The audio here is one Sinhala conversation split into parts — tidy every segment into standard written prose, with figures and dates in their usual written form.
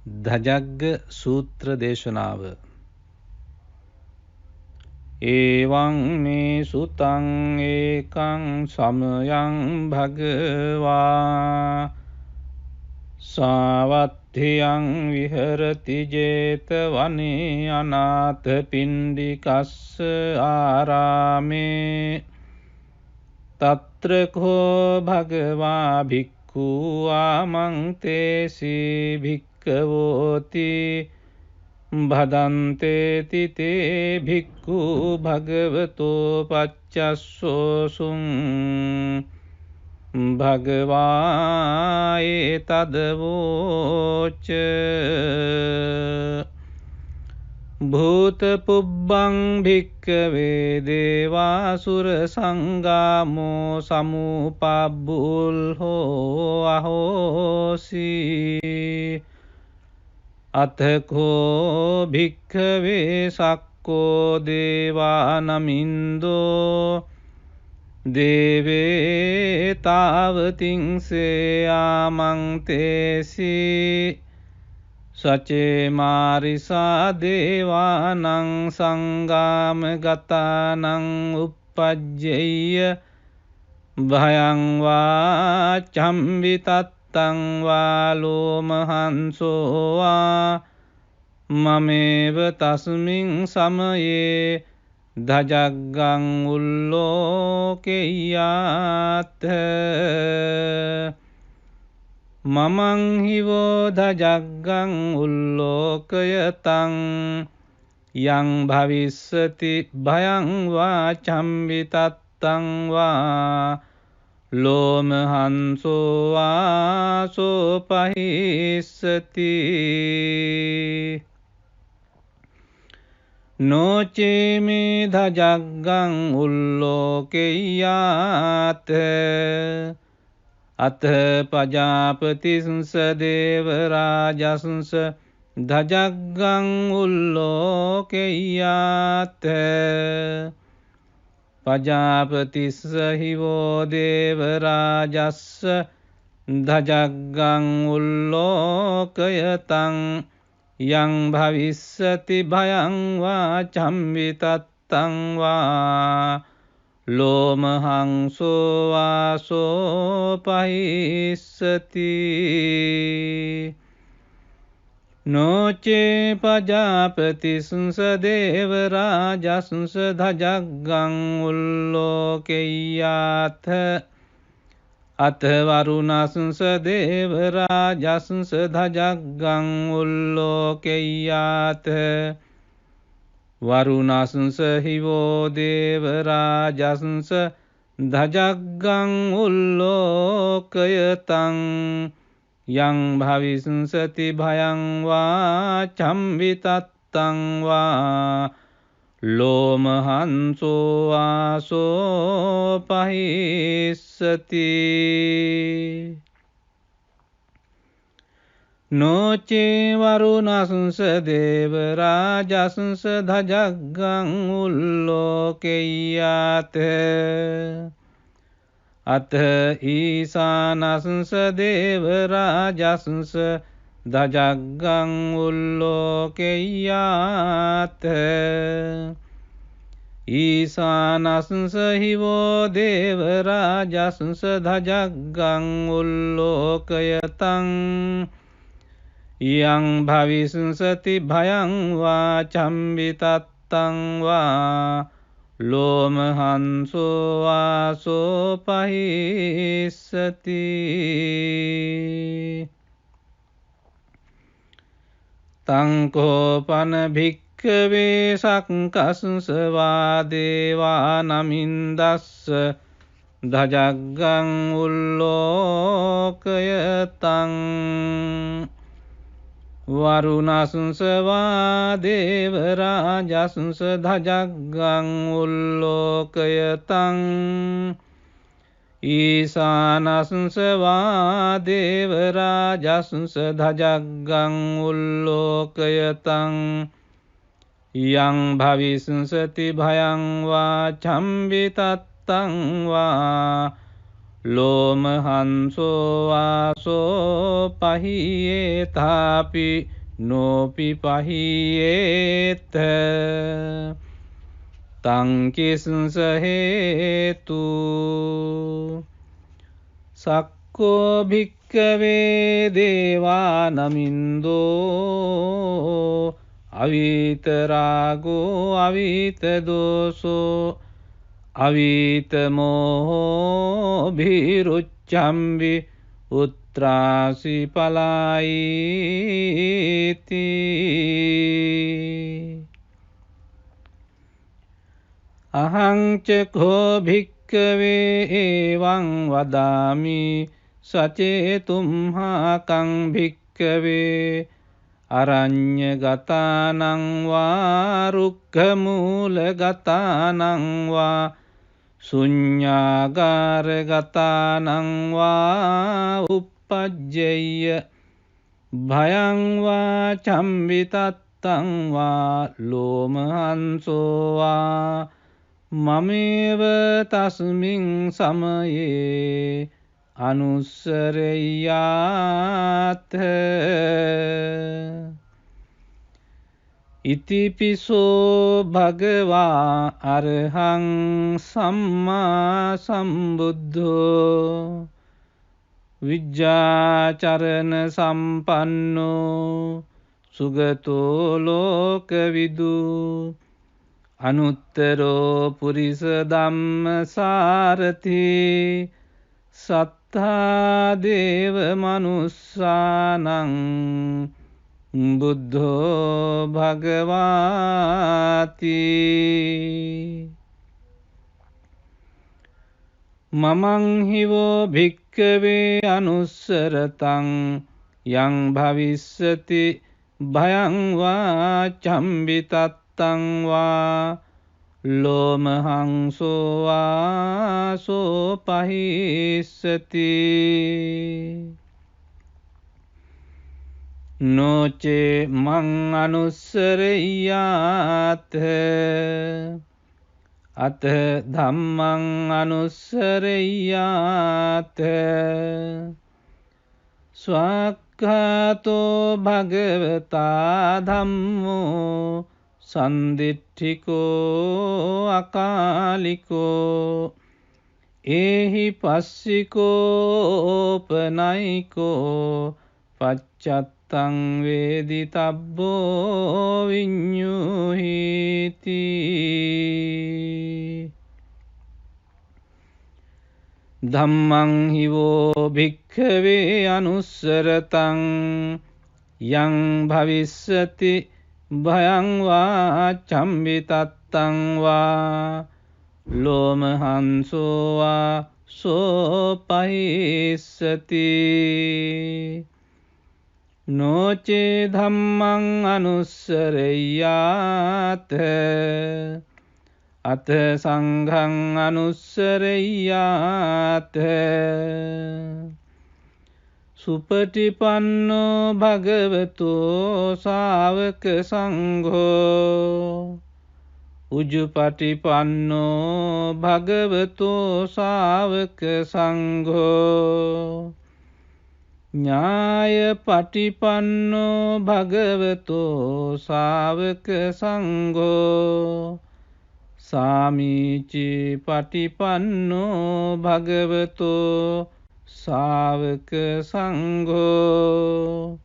ධජග්ග සූත්‍ර දේශනාව. එවං මේ සුතං ඒකං සමයං භගවා සාවත්ථියං විහෙරති 제තවනේ අනාථ පිණ්ඩිකස්ස ආරාමේ තත්‍ර කෝ භගවා භික්ඛු ආමන්තේසි භික්ඛවෝති භදන්තේති තේ භික්ඛු භගවතෝ පච්චස්සෝසුං භගවා ඒතදවෝච භූත පුබ්බං භික්ඛවේ දේවාසුර සංගාමෝ සමුපබ්බුල්හෝ අහෝසි අතකෝ භික්ඛවේ සක්කෝ දේවානමින්දෝ දේවේ තාවතිංසේ ආමන්තේසි සචේ මාරිසා දේවානං සංගාම ගතානං uppajjeyය භයං වා චම්විතත්තං වා ලෝමහංසෝ වා මමේව තස්මින් සමයේ ධජග්ගං උල්ලෝකෙය්‍යාත්ථ මමං හිවෝ ධජග්ගං උල්ලෝකයතං යං භවිස්සති භයං වා චම්විතත්තං වා ලෝමහංසෝ වාසෝ පහිස්සති නොචේමේ ධජග්ගං උල්ලෝකෙය්‍යාත්ථ අත පජාපතිස්ස දේවරාජස්ස ධජග්ගං උල්ලෝකෙය්‍යාත්ථ පජාපතිස්ස හිවෝ දේවරාජස්ස ධජග්ගං උල්ලෝකයතං යං භවිස්සති භයං වා චම්විතත්තං වා ලෝමහංසෝ වාසෝ පහිස්සති නොචේ පජාපතිස්ස දේවරාජස්ස ධජග්ගං උල්ලෝකෙය්‍යාත්ථ අත වරුණස්ස දේවරාජස්ස ධජග්ගං උල්ලෝකෙය්‍යාත්ථ වරුණස්ස හිවෝ දේවරාජස්ස ධජග්ගං උල්ලෝකයතං යං භවිස්සති භයං වා චම්විතත්තං වා ලෝමහංසෝ වාසෝ පහිස්සති නොචේ වරුණස්ස දේවරාජස්ස ධජග්ගං උල්ලෝකෙය්‍යාත්ථ අත ඊසානස්ස දේවරාජස්ස ධජග්ගං උල්ලෝකෙය්‍යාත්ථ ඊසානස්ස හිවෝ දේවරාජස්ස ධජග්ගං උල්ලෝකයතං යං භවිස්සති භයං වා චම්විතත්තං වා ලෝමහංසෝ වාසෝ පහිස්සති තංකෝපන භික්ඛවේ සක්කස්ස වා දේවානමින්දස්ස ධජග්ගං උල්ලෝකයතං වරුණස්ස වා දේවරාජස්ස ධජග්ගං උල්ලෝකයතං ඊසානස්ස වා දේවරාජස්ස ධජග්ගං උල්ලෝකයතං යං භවිස්සති භයං වා චම්විතත්තං වා ලෝමහංසෝ වාසෝ පහියේතාපි නෝපි පහියේත තංකිස්ස හේතු සක්කෝ භික්කවේ දේවානමින්දෝ අවිතරාගෝ අවිතදෝසෝ අවිතමෝහෝ භීරුච්චම්බි උත්‍රාසි පලායිති අහංචකෝ භික්කවේ එවං වදාමි සචේතුම්හාකං භික්කවේ අරඤ්ඤගතානං වා රුක්ඛමූලගතානං වා ශුඤ්ඤාගාරගතානං වා uppajjeyya භයං වා චම්බිතත්තං වා ලෝමහංසෝ වා මමේව තස්මින් සමයේ අනුස්සරෙය්‍යාත ඉතිපිසෝ භගවා අරහං සම්මා සම්බුද්ධෝ විජ්ජාචරණ සම්පන්නෝ සුගතෝ ලෝකවිදු අනුත්තරෝ පුරිස ධම්මසාරති සත්තා දේව මනුස්සානං බුද්ධෝ භගවාති මමං හිවෝ භික්කවේ අනුස්සරතං යං භවිස්සති භයං වා චම්බිතත්තං වා ලෝමහංසෝ වාසෝ පහිස්සති නොචේ මං අනුස්සරෙය්‍යාත අත ධම්මං අනුස්සරෙය්‍යාත ස්වාක්ඛාතෝ භගවතා ධම්මෝ සන්දිට්ඨිකෝ අකාලිකෝ ඒහි පස්සිකෝපනයිකෝ පච්චත්තං වේදිතබ්බෝ විඤ්ඤුහිති ධම්මං හිවෝ භික්ඛවේ අනුස්සරතං යං භවිස්සති භයං වා චම්බිතත්තං වා ලෝමහංසෝ වා සෝපහිස්සති නොචේ ධම්මං අනුස්සරෙය්‍යාත අත සංඝං අනුස්සරෙය්‍යාත සුපටිපන්නෝ භගවතෝ ශාවක සංඝෝ උජුපටිපන්නෝ භගවතෝ ශාවක සංඝෝ ඥායපටිපන්නෝ භගවතෝ ශාවක සංඝෝ සාමීචි පටිපන්නෝ භගවතෝ ශාවක සංඝෝ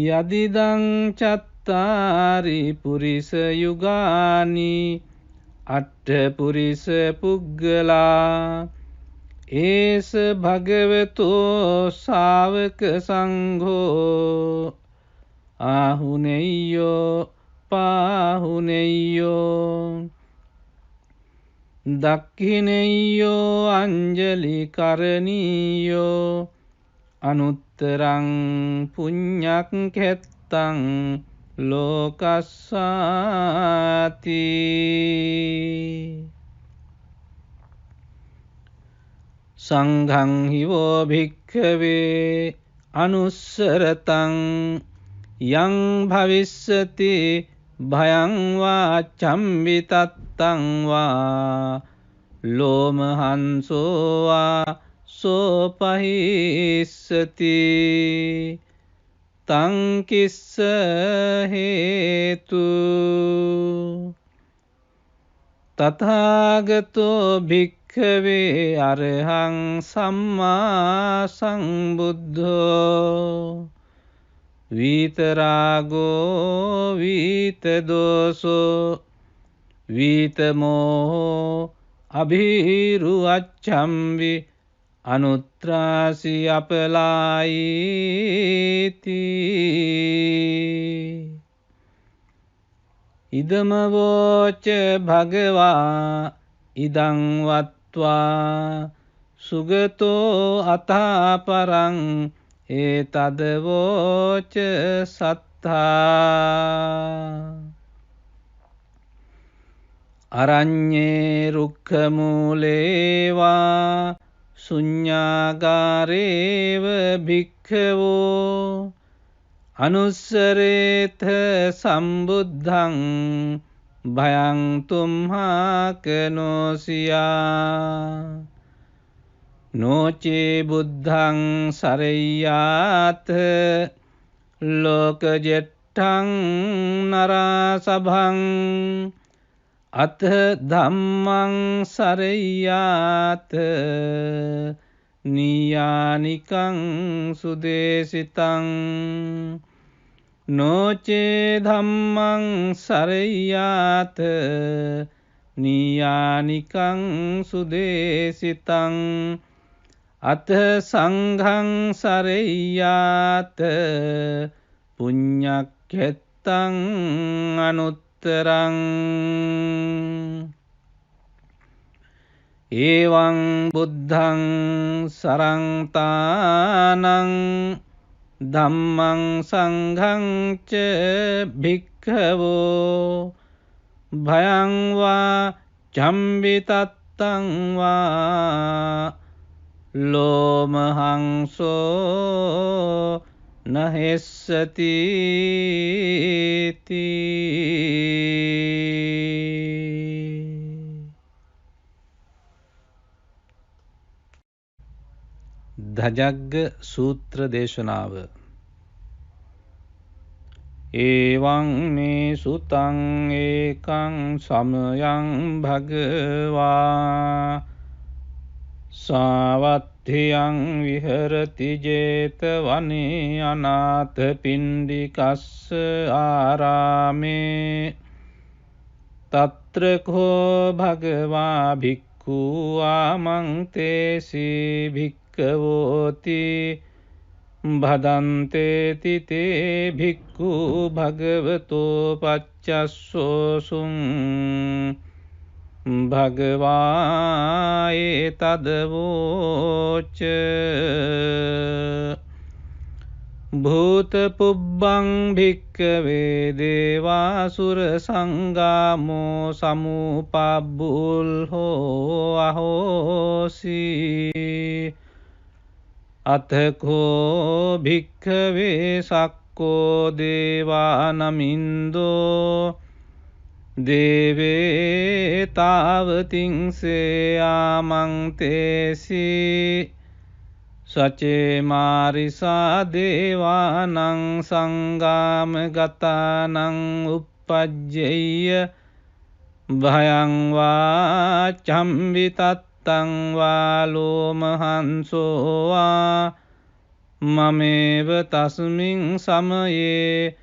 යදිදං චත්තාරි පුරිස යුගානි අට්ඨ පුරිස පුග්ගලා ඒස භගවතෝ ශාවක සංඝෝ ආහුනෙය්‍යෝ පාහුනෙය්‍යෝ දක්ඛිනෙය්‍යෝ අංජලි කරණීයෝ අනුත්තරං පුඤ්ඤක් කෙත්තං ලෝකස්සාති සංඝං හිවෝ භික්ඛවේ අනුස්සරතං යං භවිස්සති භයං වා චම්බිතත්තං වා ලෝමහංසෝ වා සෝපහිස්සති තංකිස්ස හේතු තථාගතෝ භික්ඛවේ අරහං සම්මා සම්බුද්ධෝ විතරාගෝ විතදෝසෝ විතමෝහෝ අභිරුවච්ඡම්වි අනුත්‍රාසි අපලායිති ඉදමවෝච භගවා ඉදං වත්වා සුගතෝ අතාපරං ඒතදවෝච සත්තා අරඤ්ඤේ රුක්ඛමූලේවා ශුඤ්ඤාගාරේව භික්ඛවෝ අනුස්සරේත සම්බුද්ධං භයං තුම්හාකනෝසියා නෝචේ බුද්ධං සරෙය්‍යාත ලෝකජෙට්ඨං නරසභං අත ධම්මං සරෙය්‍යාත නියානිකං සුදේසිතං නෝචේ ධම්මං සරෙය්‍යාත නියානිකං සුදේසිතං අත සංඝං සරෙය්‍යාත පුඤ්ඤක්ඛෙත්තං අනුත්තරං එවං බුද්ධං සරංතානං ධම්මං සංඝං ච භික්ඛවෝ භයං වා චම්බිතත්තං වා ලෝමහංසෝ නහෙස්සති ධජග්ග සූත්‍ර දේශනාව එවං මේ සුතං ඒකං සමයං භගවා සාවත්ථියං විහෙරති 제තවනේ අනාථ පිණ්ඩිකස්ස ආරාමේ තත්‍ර කෝ භගවා භික්ඛු ආමන්තේසි භික්ඛවෝති භදන්තේති තේ භික්ඛු භගවතෝ පච්චස්සෝසුං භගවා ඒතදවෝච භූත පුබ්බං භික්ඛවේ දේවාසුර සංගාමෝ සමුපබ්බුල්හෝ අහෝසි අතකෝ භික්ඛවේ සක්කෝ දේවානමින්දෝ දේවේ තාවතිංසේ ආමන්තේසි සචේ මාරිසා දේවානං සංගාම ගතානං uppajjeyya භයං වා චම්බිතත්තං වා ලෝමහංසෝ වා මමේව තස්මින් සමයේ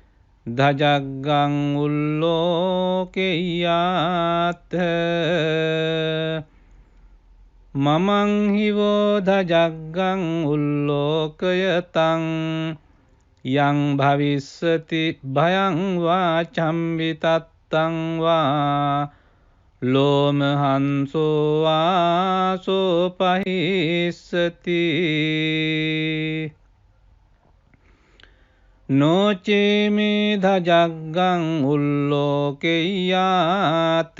ධජග්ගං උල්ලෝකෙය්‍යාත මමං හිවෝ ධජග්ගං උල්ලෝකයතං යං භවිස්සති භයං වා චම්බිතත්තං වා ලෝමහංසෝ වා සෝපහිස්සති නොචේමේ ධජග්ගං උල්ලෝකෙය්‍යාත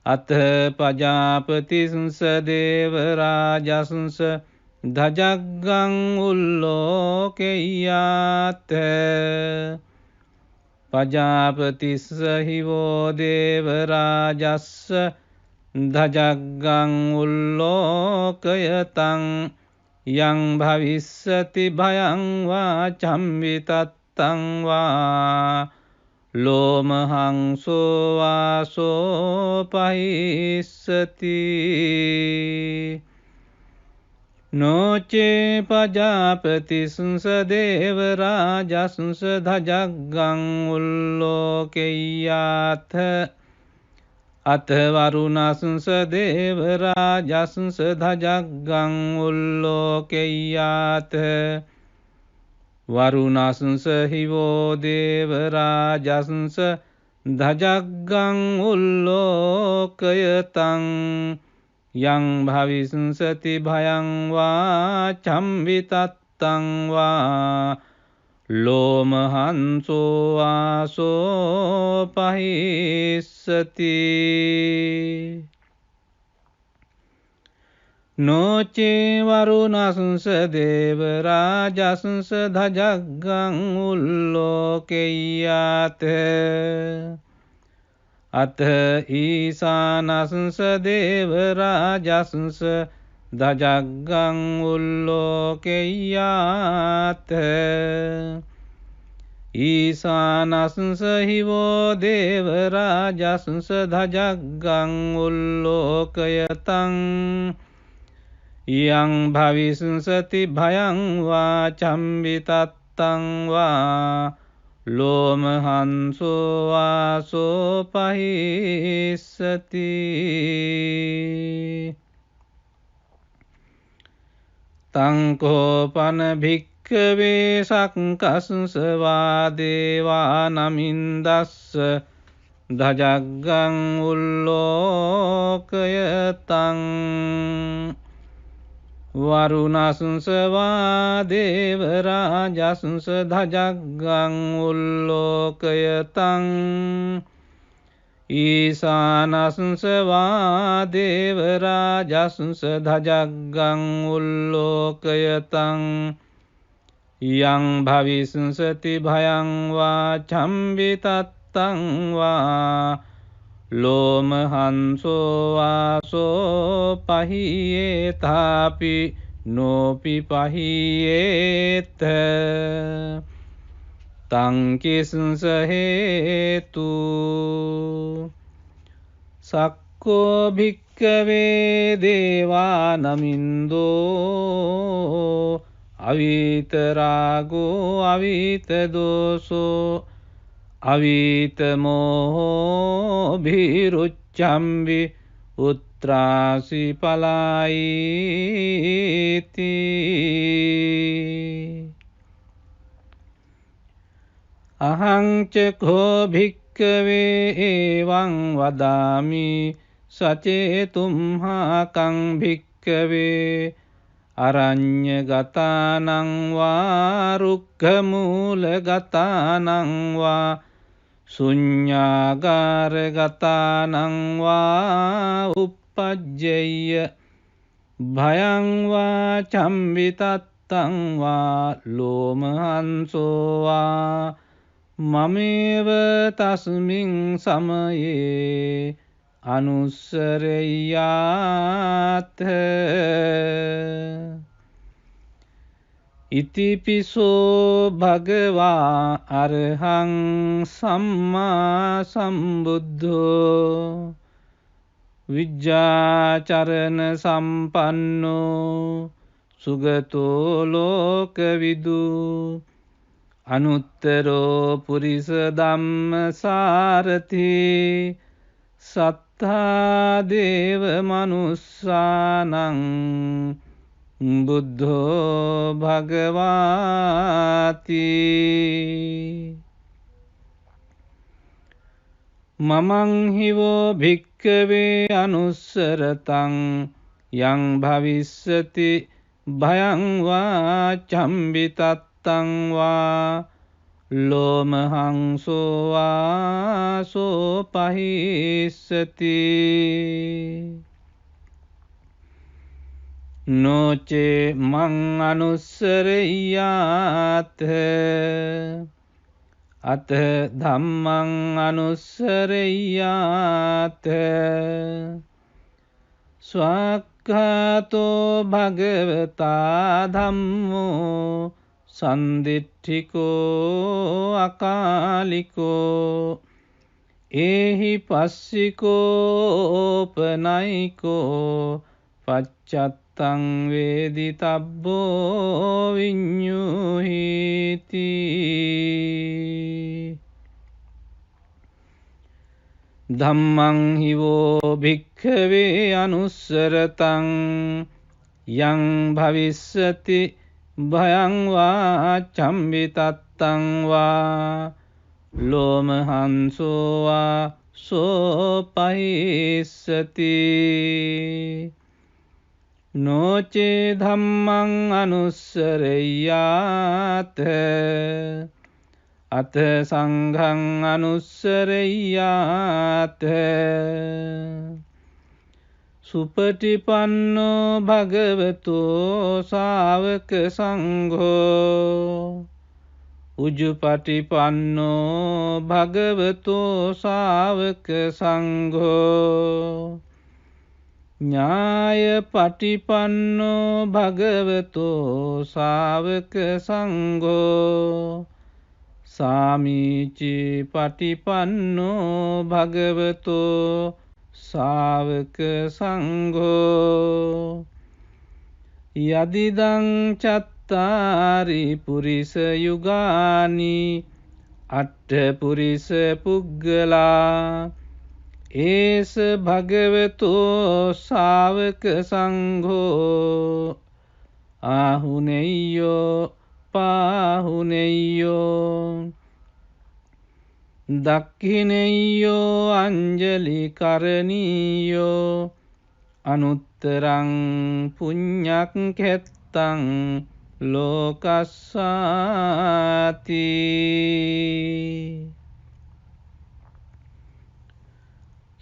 අත පජාපතිස්ස දේවරාජස්ස ධජග්ගං උල්ලෝකෙය්‍යාත පජාපතිස්ස හිවෝ දේවරාජස්ස धजग्गं उल्लोकयतं यं भविष्यति भयं वा चम्वितत्तं वा लोमहंसो वासोपहिष्यति नोचे प्रजापतिसुंस देवराजसुंस धजग्गं उल्लोकय्याथ अथ वरुणसुंस देवराजसुंस धजग्गं उल्लोकय्याथ वरुणसुंस हिवो देवराजसुंस धजग्गं उल्लोकयतं यं भविष्यति भयं वा चम्वितत्तं वा लोमहंसो वासोपहिष्यति नोचे वरुणसुंस देवराजसुंस धजग्गं उल्लोकय्याथ अथ ईशानसुंस देवराजसुंस धजग्गं उल्लोकय्याथ ईशानसुंस हिवो देवराजसुंस धजग्गं उल्लोकयतं यं भविष्यति भयं वा चम्वितत्तं वा लोमहंसो वासोपहिष्यति तं कोपन भिक्खवे सक्कसुंस वा देवानमिन्दस्स धजग्गं उल्लोकयतं वरुणसुंस वा देवराजसुंस धजग्गं उल्लोकयतं ईशानसुंस वा देवराजसुंस धजग्गं उल्लोकयतं यं भविष्यति भयं वा चम्वितत्तं वा लोमहंसो वासोपहियेतापि नोपि पहियेत तं किंस हेतु सक्को भिक्खवे देवानमिन्दो अवीतरागो अवीतदोषो अवीतमोहोभिरुच्यम्बि उत्त्रासि पलायीति अहं च को भिक्खवे एवं वदामि सचेतुमहाकं भिक्खवे अरण्यगतानां वा रुक्खमूलगतानां वा शून्यागारगतानां वा uppajjeyya भयं वा चम्वितत्तं वा लोमहंसो वा ममेव तस्मिन् समये अनुस्सरेयाथ इतिपिसो भगवा अर्हं सम्मा सम्बुद्धो विज्ञाचरण संपन्नो सुगतो लोकविदु अनुत्तरो पुरिस धम्म सारथि सत्ता देव मनुष्यानं बुद्धो भगवाति ममं हि वो भिक्खवे अनुस्सरतं यं भविष्यति भयं वा चम्वितत्तं वा लोमहंसो वा सोपहिष्यति नोचे मं अनुस्सरेयाथ अथ धम्मं अनुस्सरेयाथ ස්වාක්ඛාතෝ භගවතා ධම්මෝ සන්දිට්ඨිකෝ අකාලිකෝ ඒහි පස්සිකෝපනයිකෝ පච්චත්තං වේදිතබ්බෝ විඤ්ඤුහිති ධම්මං හිවෝ භික්ඛවේ අනුස්සරතං යං භවිස්සති භයං වා චම්බිතත්තං වා ලෝමහංසෝ වා සෝපහිස්සති නොචේ ධම්මං අනුස්සරෙය්‍යාත අත සංඝං අනුස්සරෙය්‍යාත සුපටිපන්නෝ භගවතෝ ශාවක සංඝෝ උජුපටිපන්නෝ භගවතෝ ශාවක සංඝෝ ඥායපටිපන්නෝ භගවතෝ ශාවක සංඝෝ සාමීචි පටිපන්නෝ භගවතෝ ශාවක සංඝෝ යදිදං චත්තාරි පුරිස යුගානි අට්ඨ පුරිස පුග්ගලා ඒස භගවතෝ ශාවක සංඝෝ ආහුනෙය්‍යෝ පාහුනෙය්‍යෝ දක්ඛිනෙය්‍යෝ අංජලි කරණීයෝ අනුත්තරං පුඤ්ඤක්ඛෙත්තං ලෝකස්සාති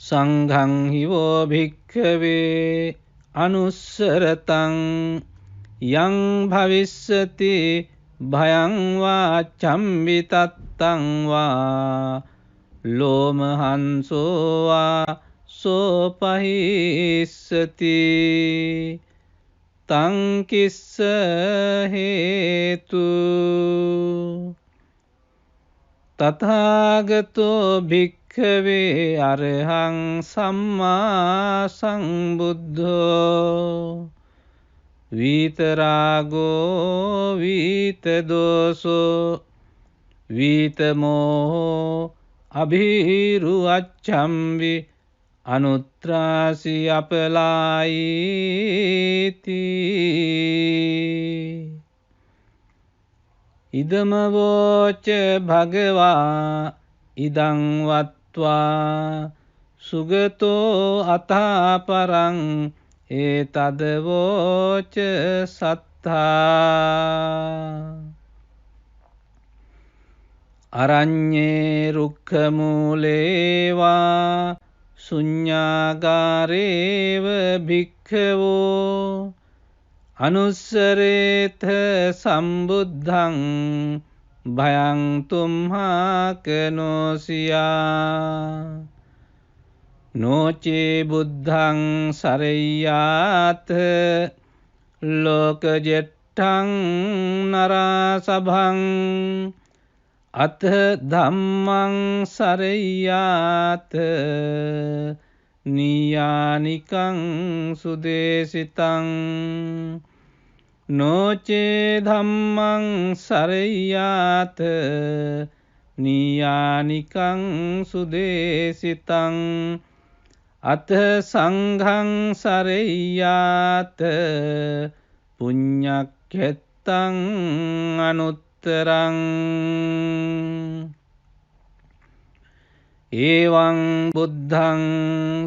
සංඝං හිවෝ භික්ඛවේ අනුස්සරතං යං භවිස්සති භයං වා චම්බිතත්තං වා ලෝමහංසෝ වා සෝපහිස්සති තං කිස්ස හේතු තථාගතෝ භික්ඛවේ අරහං සම්මා සම්බුද්ධෝ විතරාගෝ විතදෝසෝ විතමෝහෝ අභිරුවච්ඡම්වි අනුත්‍රාසි අපලායිති ඉදමවෝච භගවා ඉදං වත්වා සුගතෝ අතාපරං ඒතදවෝච සත්තා අරඤ්ඤේ රුක්ඛමූලේවා ශුඤ්ඤාගාරේව භික්ඛවෝ අනුස්සරේත සම්බුද්ධං භයං තුම්හාකනෝසියා නොචේ බුද්ධං සරෙය්‍යාත ලෝකජෙට්ඨං නරාසභං අත ධම්මං සරෙය්‍යාත නියානිකං සුදේසිතං නොචේ ධම්මං සරෙය්‍යාත නියානිකං සුදේසිතං අත සංඝං සරෙය්‍යාත පුඤ්ඤක්ඛෙත්තං අනුත්තරං එවං බුද්ධං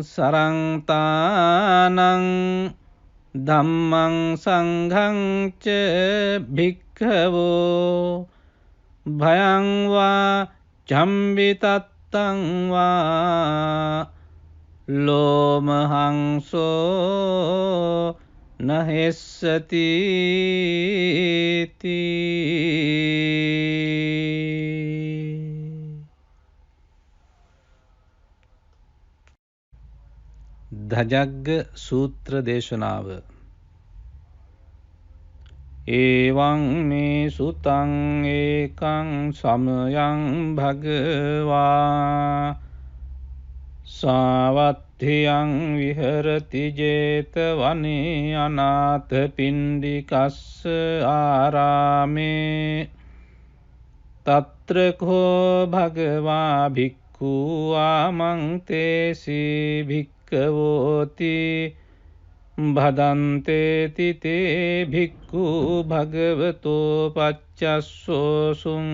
සරංතානං ධම්මං සංඝං ච භික්ඛවෝ භයං වා චම්බිතත්තං වා ලෝමහංසෝ නහෙස්සති ධජග්ග සූත්‍ර දේශනාව. එවං මේ සුතං ඒකං සමයං භගවා සාවත්ථියං විහෙරති 제තවනේ අනාථ පිණ්ඩිකස්ස ආරාමේ තත්‍ර කෝ භගවා භික්ඛු ආමන්තේසි භික්ඛවෝති භදන්තේති තේ භික්ඛු භගවතෝ පච්චස්සෝසුං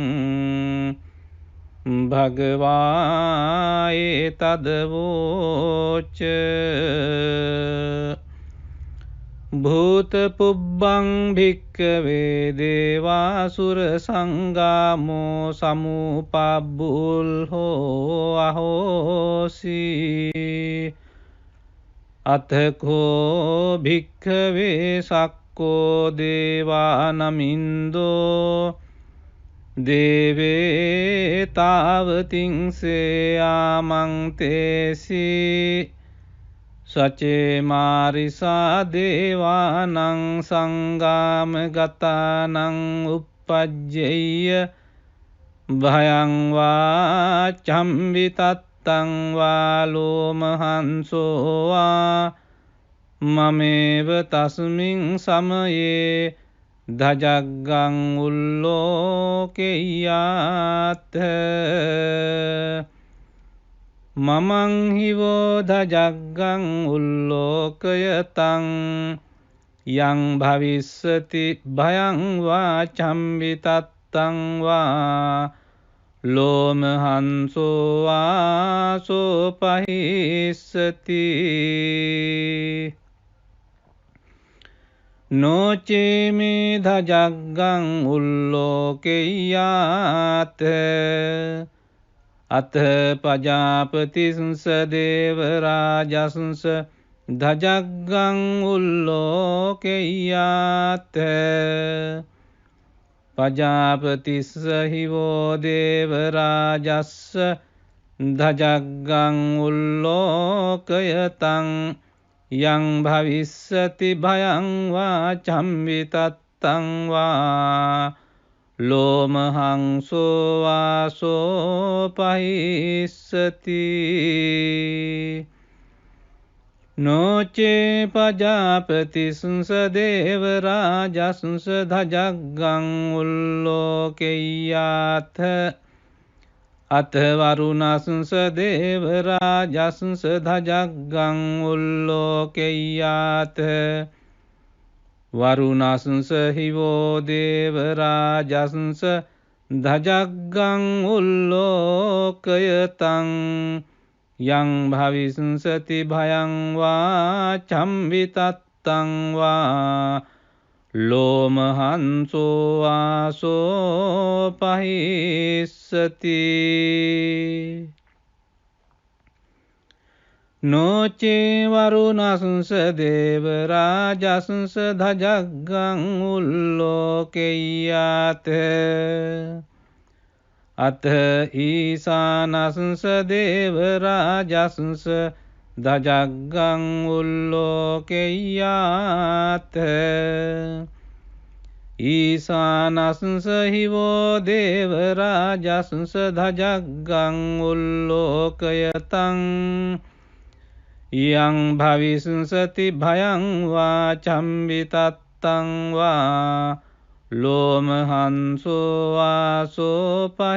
භගවා ඒතදවෝච භූත පුබ්බං භික්ඛවේ දේවාසුර සංගාමෝ සමුපබ්බුල්හෝ අහෝසි අතකෝ භික්ඛවේ සක්කෝ දේවානමින්දෝ දේවේ තාවතිංසේ ආමන්තේසි සචේ මාරිසා දේවානං සංගාම ගතානං uppajjeyya භයං වා චම්බිතත්තං වා ලෝමහංසෝ වා මමේව තස්මින් සමයේ ධජග්ගං උල්ලෝකෙය්‍යාත් මමං හිවෝ ධජග්ගං උල්ලෝකයතං යං භවිස්සති භයං වා චම්බිතත්තං වා ලෝමහංසෝ වා සෝපහිස්සති නොචේමේ ධජග්ගං උල්ලෝකෙය්‍යාත් අත පජාපතිස්ස දේවරාජස්ස ධජග්ගං උල්ලෝකෙය්‍යාත් පජාපතිස්ස හිවෝ දේවරාජස්ස ධජග්ගං උල්ලෝකයතං යං භවිස්සති භයං වා චම්බිතත්තං වා ලෝමහංසෝ වා සෝපහිස්සති නොචේ පජාපතිස්ස දේවරාජස්ස ධජග්ගං උල්ලෝකෙය්‍යාත් අත වරුණස්ස දේවරාජස්ස ධජග්ගං උල්ලෝකෙය්‍යාත් වරුණස්ස හිවෝ දේවරාජස්ස ධජග්ගං උල්ලෝකයතං යං භවිස්සති භයං වා චම්බිතත්තං වා ලෝමහංසෝ වා සෝපහිස්සති නොචේ වරුණස්ස දේවරාජස්ස ධජග්ගං උල්ලෝකෙය්‍යාත් අත ඊසානස්ස දේවරාජස්ස ධජග්ගං උල්ලෝකෙය්‍යාත් ඊසානස්ස හිවෝ දේවරාජස්ස ධජග්ගං උල්ලෝකයතං යං භවිස්සති භයං වා චම්බිතත්තං වා ලෝමහංසෝ වා සෝපහිස්සති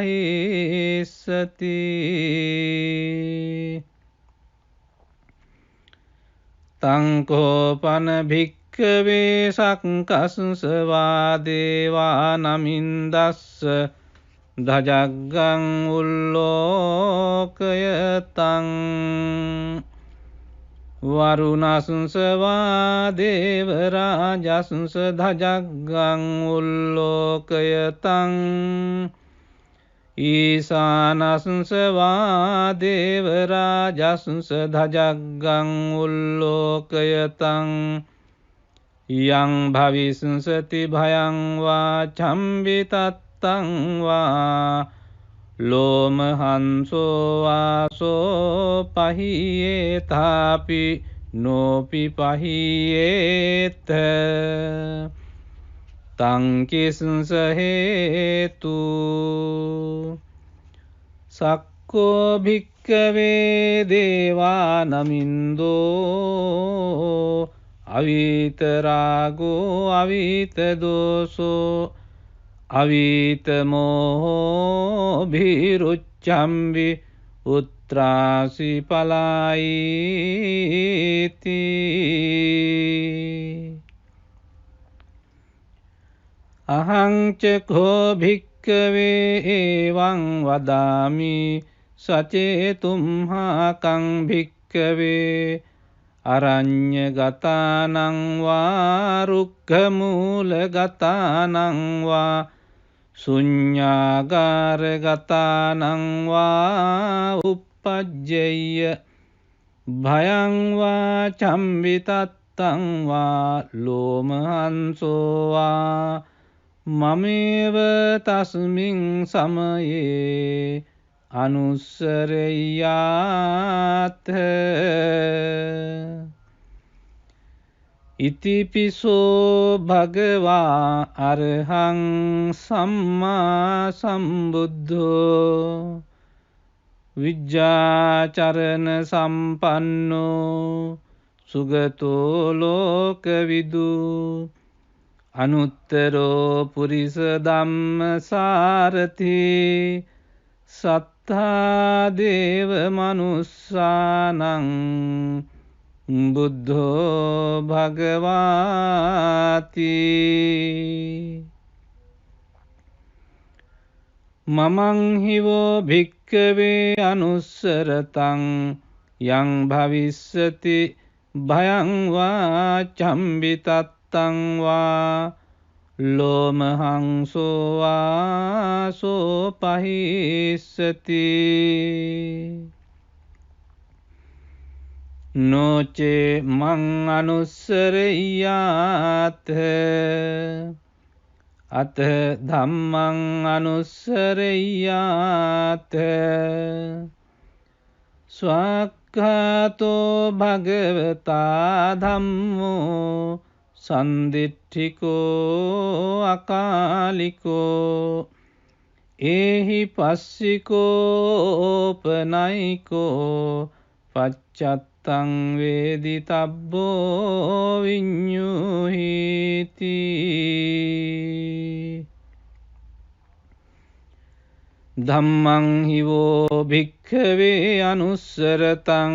තං කෝපන භික්ඛවේ සක්කස්ස වා දේවානමින්දස්ස ධජග්ගං උල්ලෝකයතං වරුණස්ස වා දේවරාජස්ස ධජග්ගං උල්ලෝකයතං ඊසානස්ස වා දේවරාජස්ස ධජග්ගං උල්ලෝකයතං යං භවිස්සති භයං වා චම්බිතත්තං වා ලෝමහංසෝ වා සෝපහියේතාපි නෝපි පහියේත තං කිස්ස හේතු සක්කෝ භික්ඛවේ දේවා නමින්දෝ අවිත රාගෝ අවිත දෝසෝ අවිත මෝහෝ භිරුච්ඡම්බි උත්‍රාසි පලායිති අහං ච කෝ භික්ඛවේ එවං වදාමි සචේතුම්හාකං භික්ඛවේ අරඤ්ඤගතානං වා රුක්ඛමූලගතානං වා ශුඤ්ඤාගාරගතානං වා uppajjeyya භයං වා චම්බිතත්තං වා ලෝමහංසෝ වා මමේව තස්මින් සමයේ අනුස්සරෙය්‍යාත ඉතිපිසෝ භගවා අරහං සම්මා සම්බුද්ධෝ විජ්ජාචරණ සම්පන්නෝ සුගතෝ ලෝකවිදු අනුත්තරෝ පුරිස ධම්මසාරති සත්තා දේව මනුස්සානං බුද්ධෝ භගවාති මමං හිවෝ භික්ඛවේ අනුස්සරතං යං භවිස්සති භයං වා චම්බිතත්තං වා ලෝමහංසෝ වා සෝපහිස්සති නොචේ මං අනුස්සරෙය්‍යාත අත ධම්මං අනුස්සරෙය්‍යාත ස්වාක්ඛාතෝ භගවතා ධම්මෝ සන්දිට්ඨිකෝ අකාලිකෝ ඒහි පස්සිකෝපනයිකෝ පච්චත්තං වේදිතබ්බෝ විඤ්ඤුහිති ධම්මං හිවෝ භික්ඛවේ අනුස්සරතං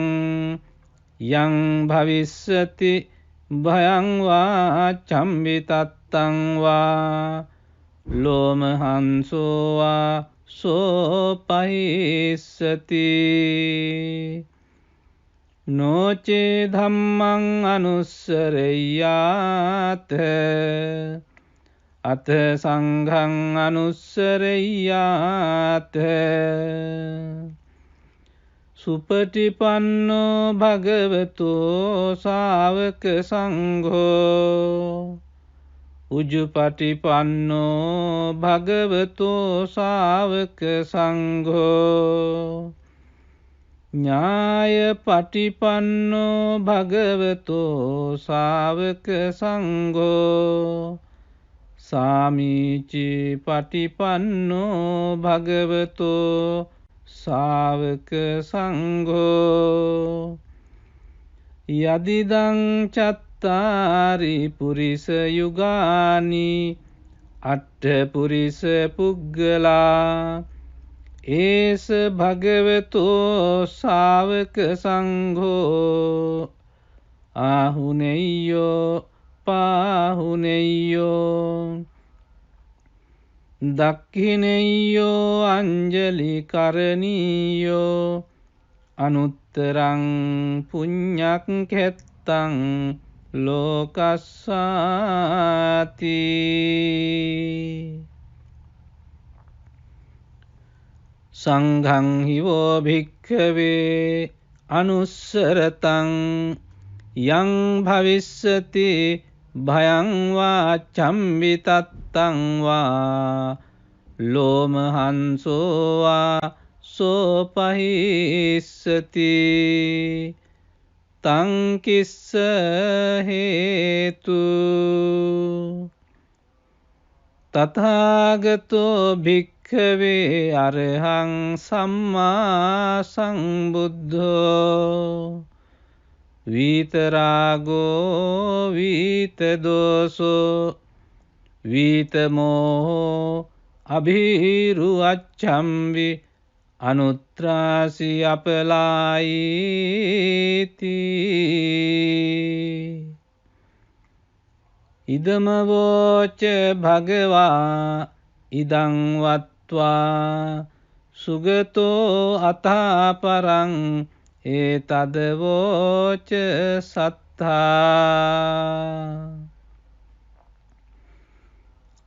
යං භවිස්සති භයං වා චම්බිතත්තං වා ලෝමහංසෝ වා සෝපහිස්සති නොචේ ධම්මං අනුස්සරෙය්‍යාත අත සංඝං අනුස්සරෙය්‍යාත සුපටිපන්නෝ භගවතෝ ශාවක සංඝෝ උජුපටිපන්නෝ භගවතෝ ශාවක සංඝෝ ඥායපටිපන්නෝ භගවතෝ ශාවක සංඝෝ සාමීචි පටිපන්නෝ භගවතෝ ශාවක සංඝෝ යදිදං චත්තාරි පුරිස යුගානි අට්ඨ පුරිස පුග්ගලා ඒස භගවතෝ ශාවක සංඝෝ ආහුනෙය්‍යෝ පාහුනෙය්‍යෝ දක්ඛිනෙය්‍යෝ අංජලි කරණීයෝ අනුත්තරං පුඤ්ඤක්ඛෙත්තං ලෝකස්සාති සංඝං හිවෝ භික්ඛවේ අනුස්සරතං යං භවිස්සති භයං වා චම්බිතත්තං වා ලෝමහංසෝ වා සෝපහිස්සති තං කිස්ස හේතු තථාගතෝ භික්ඛවේ අරහං සම්මා සම්බුද්ධෝ විතරාගෝ විතදෝසෝ විතමෝහෝ අභිරුවච්ඡම්වි අනුත්‍රාසි අපලායිති ඉදමවෝච භගවා ඉදං වත්වා සුගතෝ අතාපරං ඒතදවෝච සත්තා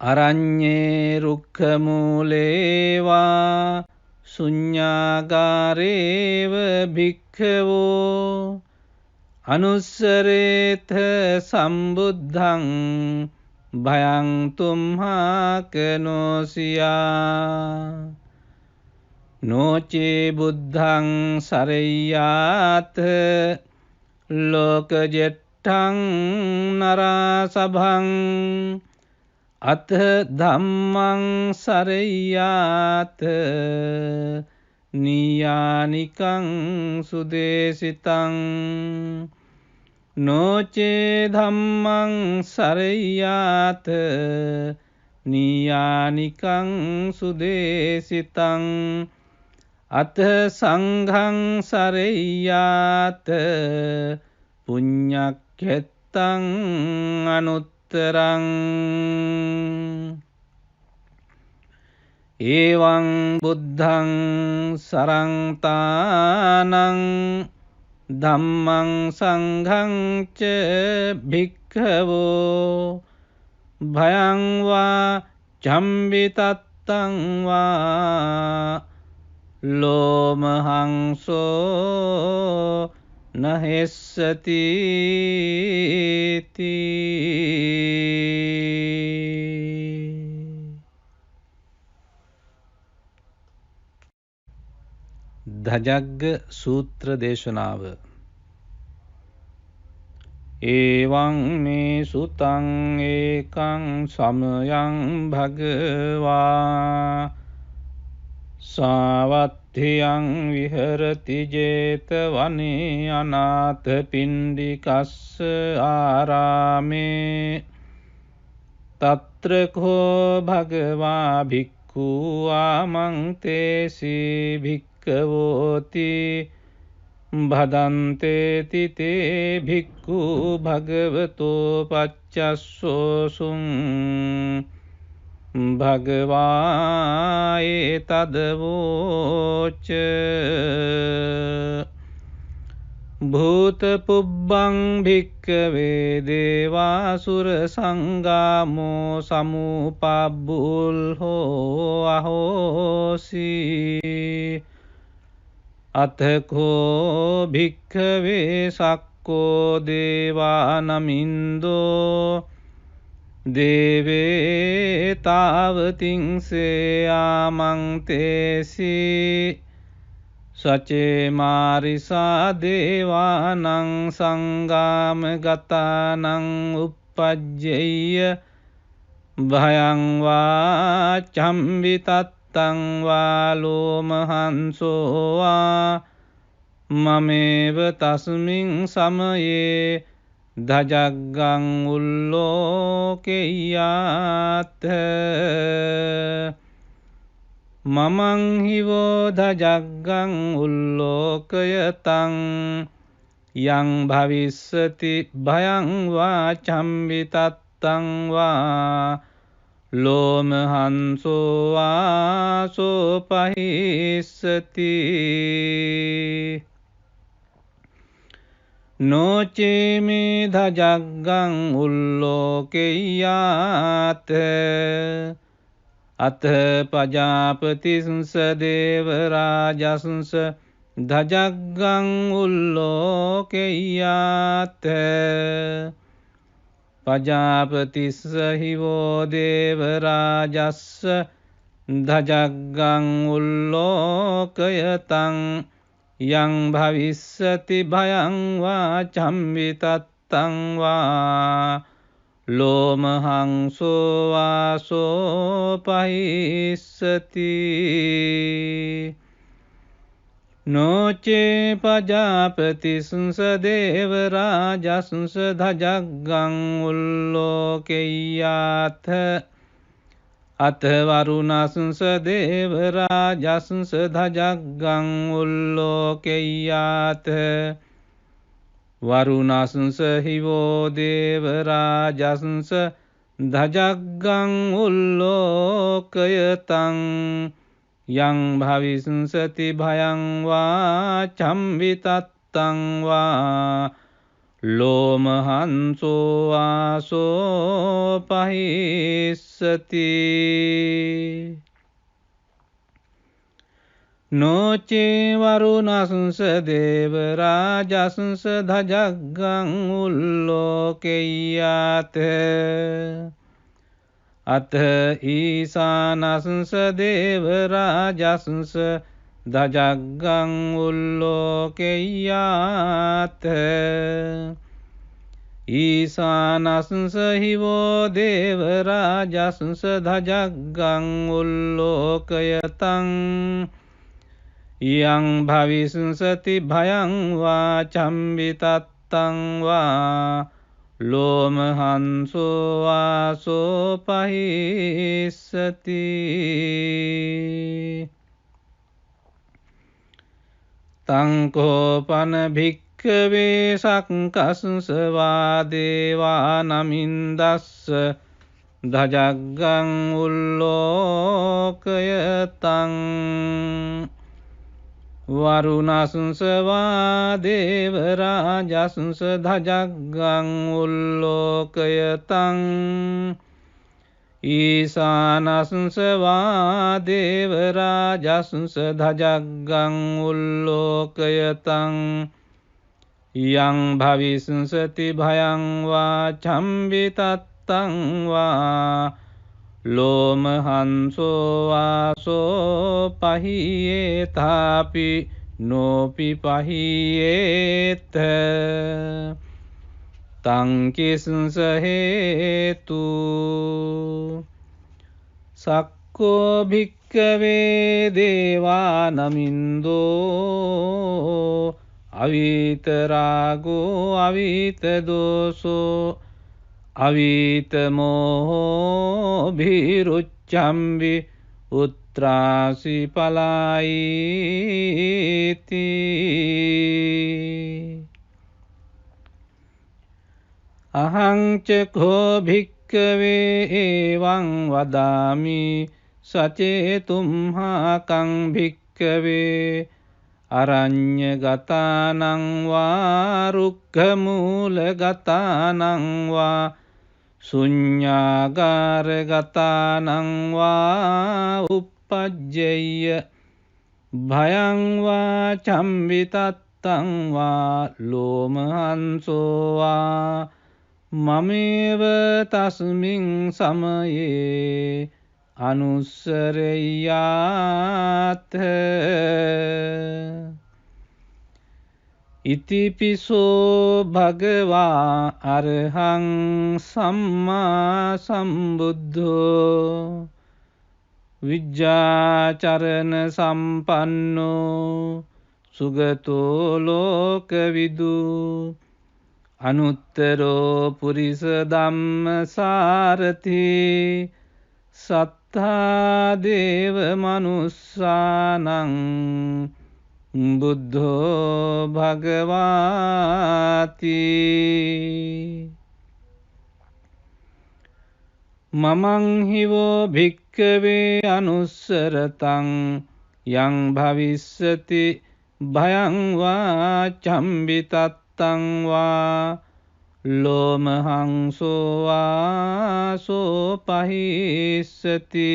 අරඤ්ඤේ රුක්ඛමූලේවා ශුඤ්ඤාගාරේව භික්ඛවෝ අනුස්සරේත සම්බුද්ධං භයං තුම්හාකනෝසියා නෝචේ බුද්ධං සරෙය්‍යාත ලෝකජෙට්ඨං නරාසභං අත ධම්මං සරෙය්‍යාත නියානිකං සුදේසිතං නෝචේ ධම්මං සරෙය්‍යාත නියානිකං සුදේසිතං අත සංඝං සරෙය්‍යාත පුඤ්ඤක්ඛෙත්තං අනුත්තරං එවං බුද්ධං සරංතානං ධම්මං සංඝං ච භික්ඛවෝ භයං වා චම්බිතත්තං වා ලෝමහංසෝ නහෙස්සති ධජග්ග සූත්‍ර දේශනාව එවං මේ සුතං ඒකං සමයං භගවා සාවත්ථියං විහෙරති 제තවනේ අනාථ පිණ්ඩිකස්ස ආරාමේ තත්‍ර කෝ භගවා භික්ඛු ආමන්තේසි භික්ඛවෝති භදන්තේති තේ භික්ඛු භගවතෝ පච්චස්සෝසුං භගවා ඒතදවෝච භූත පුබ්බං භික්ඛවේ දේවාසුර සංගාමෝ සමුපබ්බුල්හෝ අහෝසි අතකෝ භික්ඛවේ සක්කෝ දේවානමින්දෝ දේවේ තාවතිංසේ ආමන්තේසි සචේ මාරිසා දේවානං සංගාම ගතානං uppajjeyya භයං වා චම්බිතත්තං වා ලෝමහංසෝ වා මමේව තස්මින් සමයේ ධජග්ගං උල්ලෝකෙය්‍යාත මමං හිවෝ ධජග්ගං උල්ලෝකයතං යං භවිස්සති භයං වා චම්බිතත්තං වා ලෝමහංසෝ වා සෝපහිස්සති නොචේමේ ධජග්ගං උල්ලෝකෙය්‍යාත අත පජාපතිස්ස දේවරාජස්ස ධජග්ගං උල්ලෝකෙය්‍යාත පජාපතිස්ස හිවෝ දේවරාජස්ස ධජග්ගං උල්ලෝකයතං යං භවිස්සති භයං වා චම්විතත්තං වා ලෝමහංසෝ වාසෝ පහිස්සති නොචේ පජාපතිසුංස දේවරාජසුංස ධජග්ගං උල්ලෝකෙය්‍යාත අත වරුණසුංස දේවරාජසුංස ධජග්ගං උල්ලෝකෙය්‍යාත වරුණසුංස හිවෝ දේවරාජසුංස ධජග්ගං උල්ලෝකයතං යං භවිසුංසති භයං වා චම්විතත්තං වා ලෝමහංසෝ වාසෝ පහිස්සති නොචේ වරුණසුංස දේවරාජසුංස ධජග්ගං උල්ලෝකෙය්‍යාත අත ඊසානසුංස දේවරාජසුංස ධජග්ගං උල්ලෝකෙය්‍යාත ඊසානසුංස හිවෝ දේවරාජසුංස ධජග්ගං උල්ලෝකයතං යං භවිසුංසති භයං වා චම්විතත්තං වා ලෝමහංසෝ වාසෝ පහිස්සති තංකෝපන භික්ඛවේ සක්කසුංස වාදේවා නමින්දස්ස ධජග්ගං උල්ලෝකයතං වරුණසුංස වාදේවරාජසුංස ධජග්ගං උල්ලෝකයතං ඊසානසුංස වාදේවරාජසුංස ධජග්ගං උල්ලෝකයතං යං භවිසුංසති භයං වා චම්විතත්තං වා ලෝමහංසෝ වාසෝ පහියේතාපි නෝපි පහියේත තංකිසුංස හේතු සක්කෝ භික්ඛවේ දේවා නමින්දෝ අවීත රාගෝ අවීත දෝසෝ අවීත මෝහෝ භීරුච්ඡම්බි උත්‍රාසි පලායිති අහං ච කෝ භික්ඛවේ එවං වදාමි සචේතුම්හාකං භික්ඛවේ අරඤ්ඤගතානං වා රුක්ඛමූලගතානං වා ශුඤ්ඤාගාරගතානං වා uppajjeyya භයං වා චම්විතත්තං වා ලෝමහංසෝ වා මමේව තස්මින් සමයේ අනුස්සරෙය්‍යාත ඉතිපිසෝ භගවා අරහං සම්මා සම්බුද්ධෝ විජ්ජාචරණ සම්පන්නෝ සුගතෝ ලෝකවිදු අනුත්තරෝ පුරිස ධම්මසාරති සත්තා දේව මනුස්සානං බුද්ධෝ භගවාති මමං හිවෝ භික්ඛවේ අනුස්සරතං යං භවිස්සති භයං වා චම්විතත්තං වා ලෝමහංසෝ වාසෝ පහිස්සති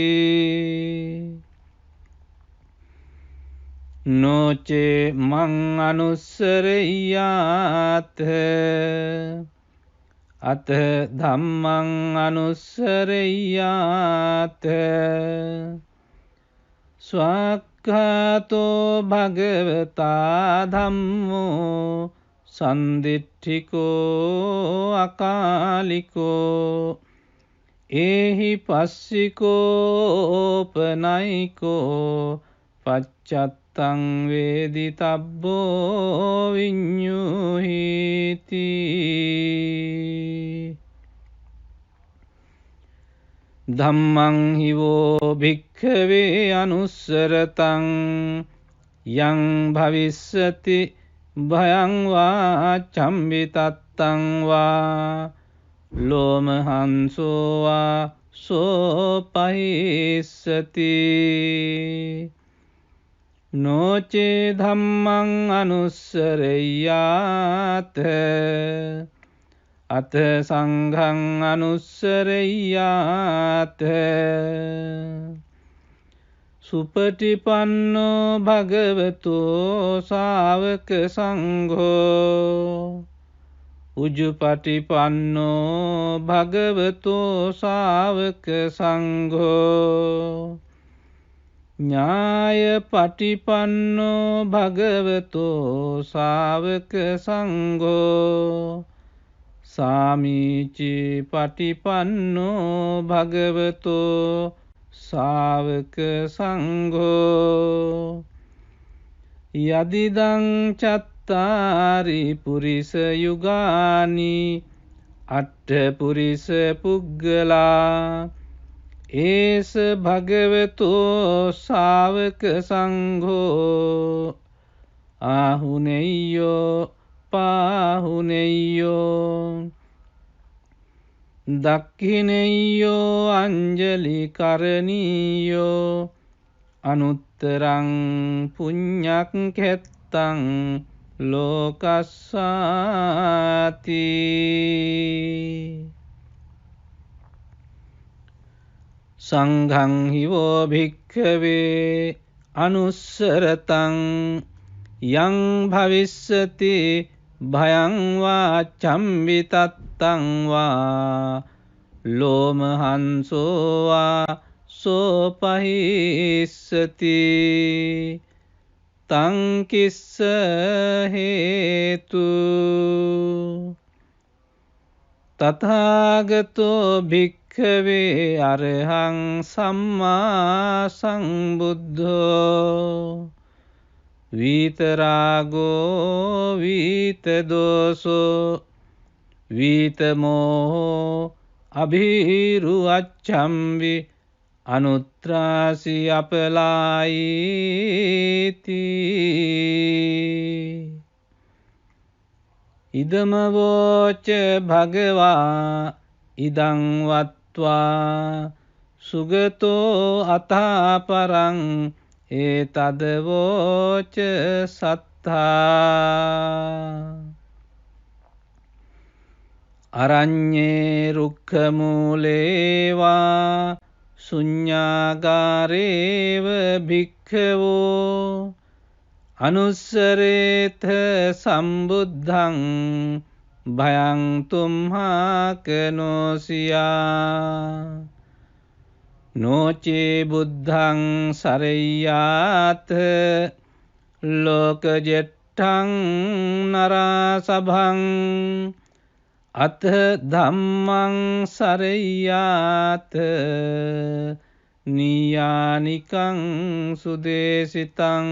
නොචේ මං අනුස්සරෙය්‍යාත අත ධම්මං අනුස්සරෙය්‍යාත ස්වක්ඛ වික්ඛාතෝ භගවතා ධම්මෝ සන්දිට්ඨිකෝ අකාලිකෝ ඒහි පස්සිකෝපනයිකෝ පච්චත්තං වේදිතබ්බෝ විඤ්ඤුහිති ධම්මං හිවෝ භික්ඛවේ අනුස්සරතං යං භවිස්සති භයං වා චම්බිතත්තං වා ලෝමහංසෝ වා සෝපහිස්සති නොචේ ධම්මං අනුස්සරෙය්‍යාත අත සංඝං අනුස්සරෙය්‍යාත සුපටිපන්නෝ භගවතෝ ශාවක සංඝෝ උජුපටිපන්නෝ භගවතෝ ශාවක සංඝෝ ඥායපටිපන්නෝ භගවතෝ ශාවක සංඝෝ සාමීචි පටිපන්නෝ භගවතෝ ශාවක සංඝෝ යදිදං චත්තාරි පුරිස යුගානි අට්ඨ පුරිස පුග්ගලා ඒස භගවතෝ ශාවක සංඝෝ ආහුනෙය්‍යෝ පාහුනෙය්‍යෝ දක්ඛිනෙය්‍යෝ අංජලි කරණීයෝ අනුත්තරං පුඤ්ඤක්ඛෙත්තං ලෝකස්සාති සංඝං හිවෝ භික්ඛවේ අනුස්සරතං යං භවිස්සති භයං වා චම්බිතත්තං වා ලෝමහංසෝ වා සෝපහිස්සති තං කිස්ස හේතු තථාගතෝ භික්ඛවේ අරහං සම්මා සම්බුද්ධෝ විතරාගෝ විතදෝසෝ විතමෝහෝ අභිරුවච්ඡම්වි අනුත්‍රාසි අපලායිති ඉදමවෝච භගවා ඉදං වත්වා සුගතෝ අතාපරං ඒතදවෝච සත්තා අරඤ්ඤේ රුක්ඛමූලේවා ශුඤ්ඤාගාරේව භික්ඛවෝ අනුස්සරේත සම්බුද්ධං භයං තුම්හාකනෝසියා නොචේ බුද්ධං සරෙය්‍යාත ලෝකජෙට්ඨං නරාසභං අත ධම්මං සරෙය්‍යාත නියානිකං සුදේසිතං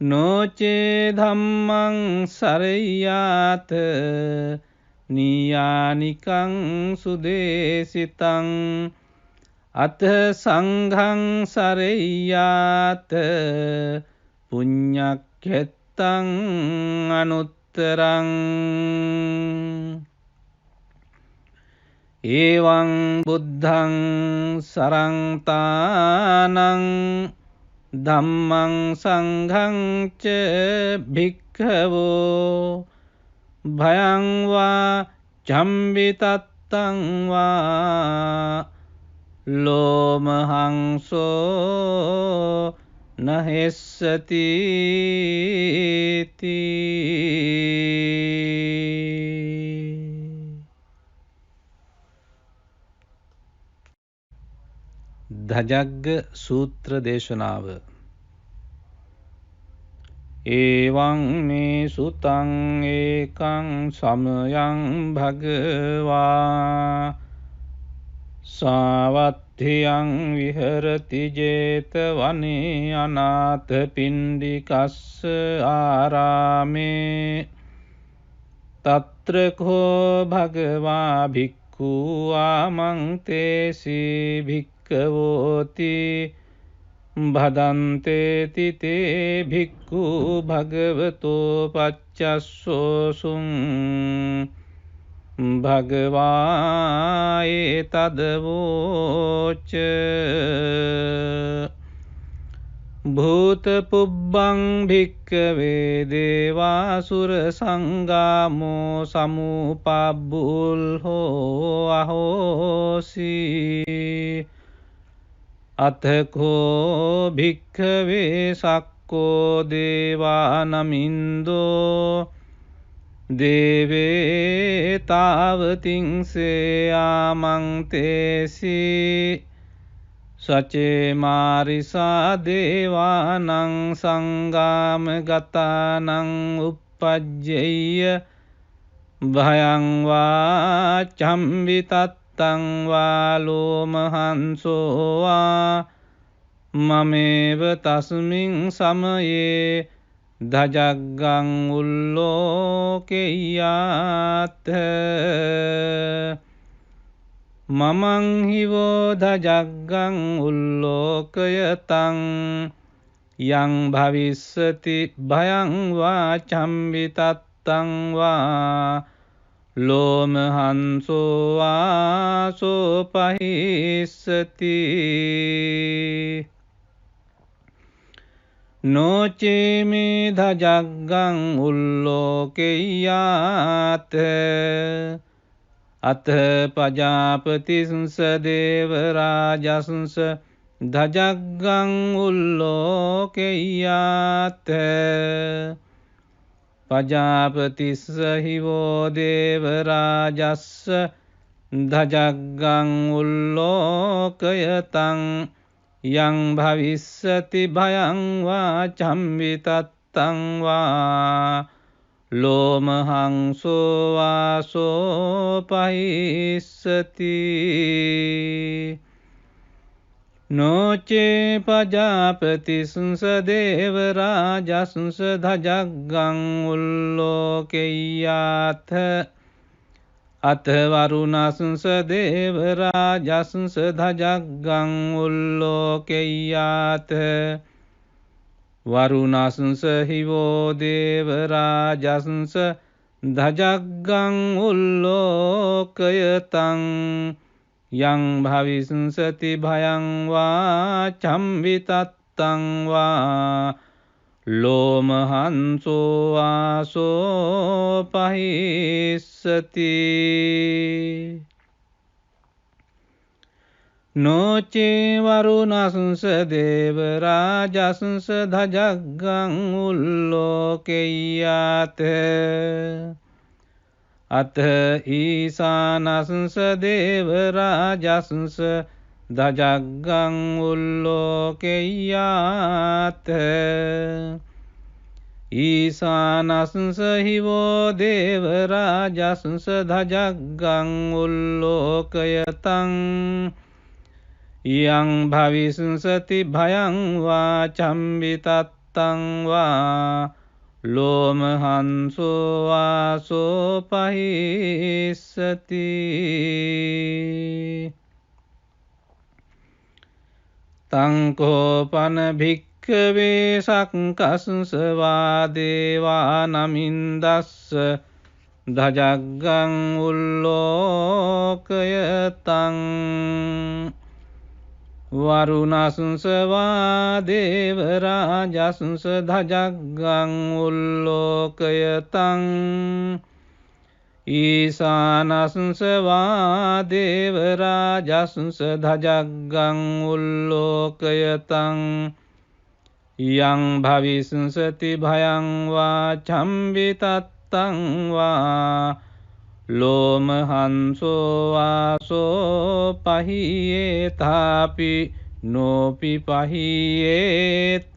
නොචේ ධම්මං සරෙය්‍යාත නියානිකං සුදේසිතං අත සංඝං සරෙය්‍යාත පුඤ්ඤක්ඛෙත්තං අනුත්තරං එවං බුද්ධං සරංතානං ධම්මං සංඝං ච භික්ඛවෝ භයං වා චම්බිතත්තං වා ලෝමහංසෝ නහෙස්සති ධජග්ග සූත්‍ර දේශනාව. එවං මේ සුතං ඒකං සමයං භගවා සාවත්ථියං විහෙරති 제තවනේ අනාථ පිණ්ඩිකස්ස ආරාමේ තත්‍ර කෝ භගවා භික්ඛු ආමං තේසී භික්ඛවෝති භදන්තේති තේ භික්ඛු භගවතෝ පච්චස්සෝසුං භගවා ඒතදවෝච භූත පුබ්බං භික්ඛවේ දේවාසුර සංගාමෝ සමුපබ්බුල්හෝ අහෝසි අතකෝ භික්ඛවේ සක්කෝ දේවානමින්දෝ දේවේ තාවතිංසේ ආමංතේසි සචේ මාරිසා දේවානං සංගාම ගතානං uppajjeyය භයං වා චම්විතත්තං වා ලෝමහංසෝ වා මමේව තස්මින් සමයේ ධජග්ගං උල්ලෝකෙය්‍යාත්ථ මමං හිවෝ ධජග්ගං උල්ලෝකයතං යං භවිස්සති භයං වා චම්විතත්තං වා ලෝමහංසෝ වා සෝපහිස්සති නොචේමේ ධජග්ගං උල්ලෝකෙය්‍යාත්ථ අත පජාපතිස්ස දේවරාජස්ස ධජග්ගං උල්ලෝකෙය්‍යාත්ථ පජාපතිස්ස හිවෝ දේවරාජස්ස ධජග්ගං උල්ලෝකයතං යං භවිස්සති භයං වා චම්විතත්තං වා ලෝමහංසෝ වා සෝපහිස්සති නොචේ පජාපතිස්ස දේවරාජස්ස ධජග්ගං උල්ලෝකෙය්‍යාත්ථ අත වරුණස්ස දේවරාජස්ස ධජග්ගං උල්ලෝකෙය්‍යාත්ථ වරුණස්ස හිවෝ දේවරාජස්ස ධජග්ගං උල්ලෝකයතං යං භවිස්සති භයං වා චම්විතත්තං වා ලෝමහංසෝ වා සෝපහිස්සති නොචේ වරුණස්ස දේවරාජස්ස ධජග්ගං උල්ලෝකෙය්‍යාත්ථ අත ඊසානස්ස දේවරාජස්ස ධජග්ගං උල්ලෝකෙය්‍යාත්ථ ඊසානස්ස හිවෝ දේවරාජස්ස ධජග්ගං උල්ලෝකයතං යං භවිස්සති භයං වා චම්විතත්තං වා ලෝමහංසෝ වා සෝපහිස්සති තං කෝපන භික්ඛවේ සක්කස්ස වා දේවානමින්දස්ස ධජග්ගං උල්ලෝකයතං වරුණස්ස වා දේවරාජස්ස ධජග්ගං උල්ලෝකයතං ඊසානස්ස වා දේවරාජස්ස ධජග්ගං උල්ලෝකයතං යං භවිස්සති භයං වා චම්විතත්තං වා ලෝමහංසෝ වාසෝ පහියේතාපි නෝපි පහියේත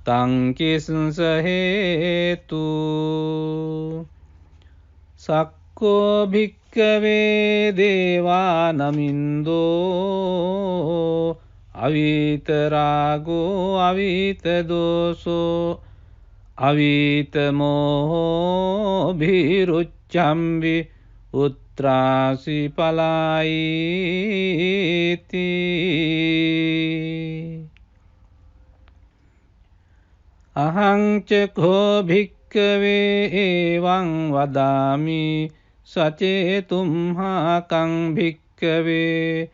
තං කිස්ස හේතු සක්කෝ භික්ඛවේ දේවා නමින්දෝ අවීත රාගෝ අවීත දෝසෝ අවීත මෝහෝ භිරුච්ඡම්බි උත්‍රාසි පලායිති අහං ච කෝ භික්ඛවේ එවං වදාමි සචේතුම්හාකං භික්ඛවේ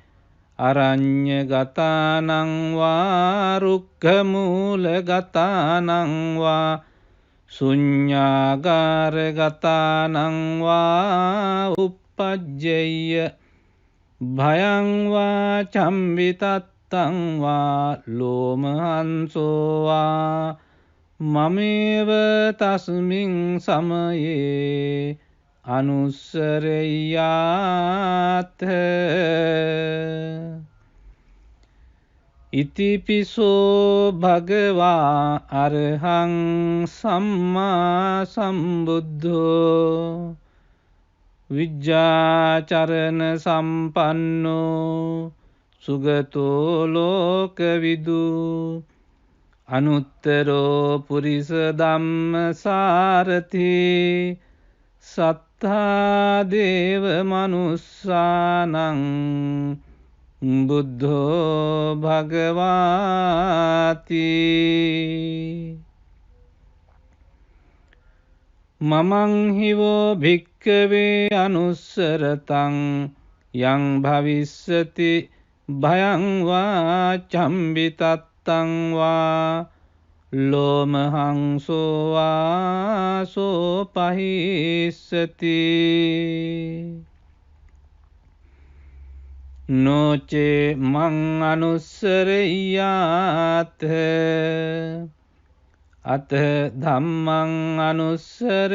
අරඤ්ඤගතානං වා රුක්ඛමූලගතානං වා ශුඤ්ඤාගාරගතානං වා uppajjeyya භයං වා චම්බිතත්තං වා ලෝමහංසෝ වා මමේව තස්මින් සමයේ අනුස්සරෙය්‍යාත ඉතිපිසෝ භගවා අරහං සම්මා සම්බුද්ධෝ විජ්ජාචරණ සම්පන්නෝ සුගතෝ ලෝකවිදු අනුත්තරෝ පුරිස ධම්මසාරති සත්තා දේව මනුස්සානං බුද්ධෝ භගවාති මමං හිවෝ භික්ඛවේ අනුස්සරතං යං භවිස්සති භයං වා චම්බිතත්තං වා ලෝමහංසෝ වා සෝපහිස්සති නොචේ මං අනුස්සරෙය්‍යාත අත ධම්මං අනුස්සරෙය්‍යාත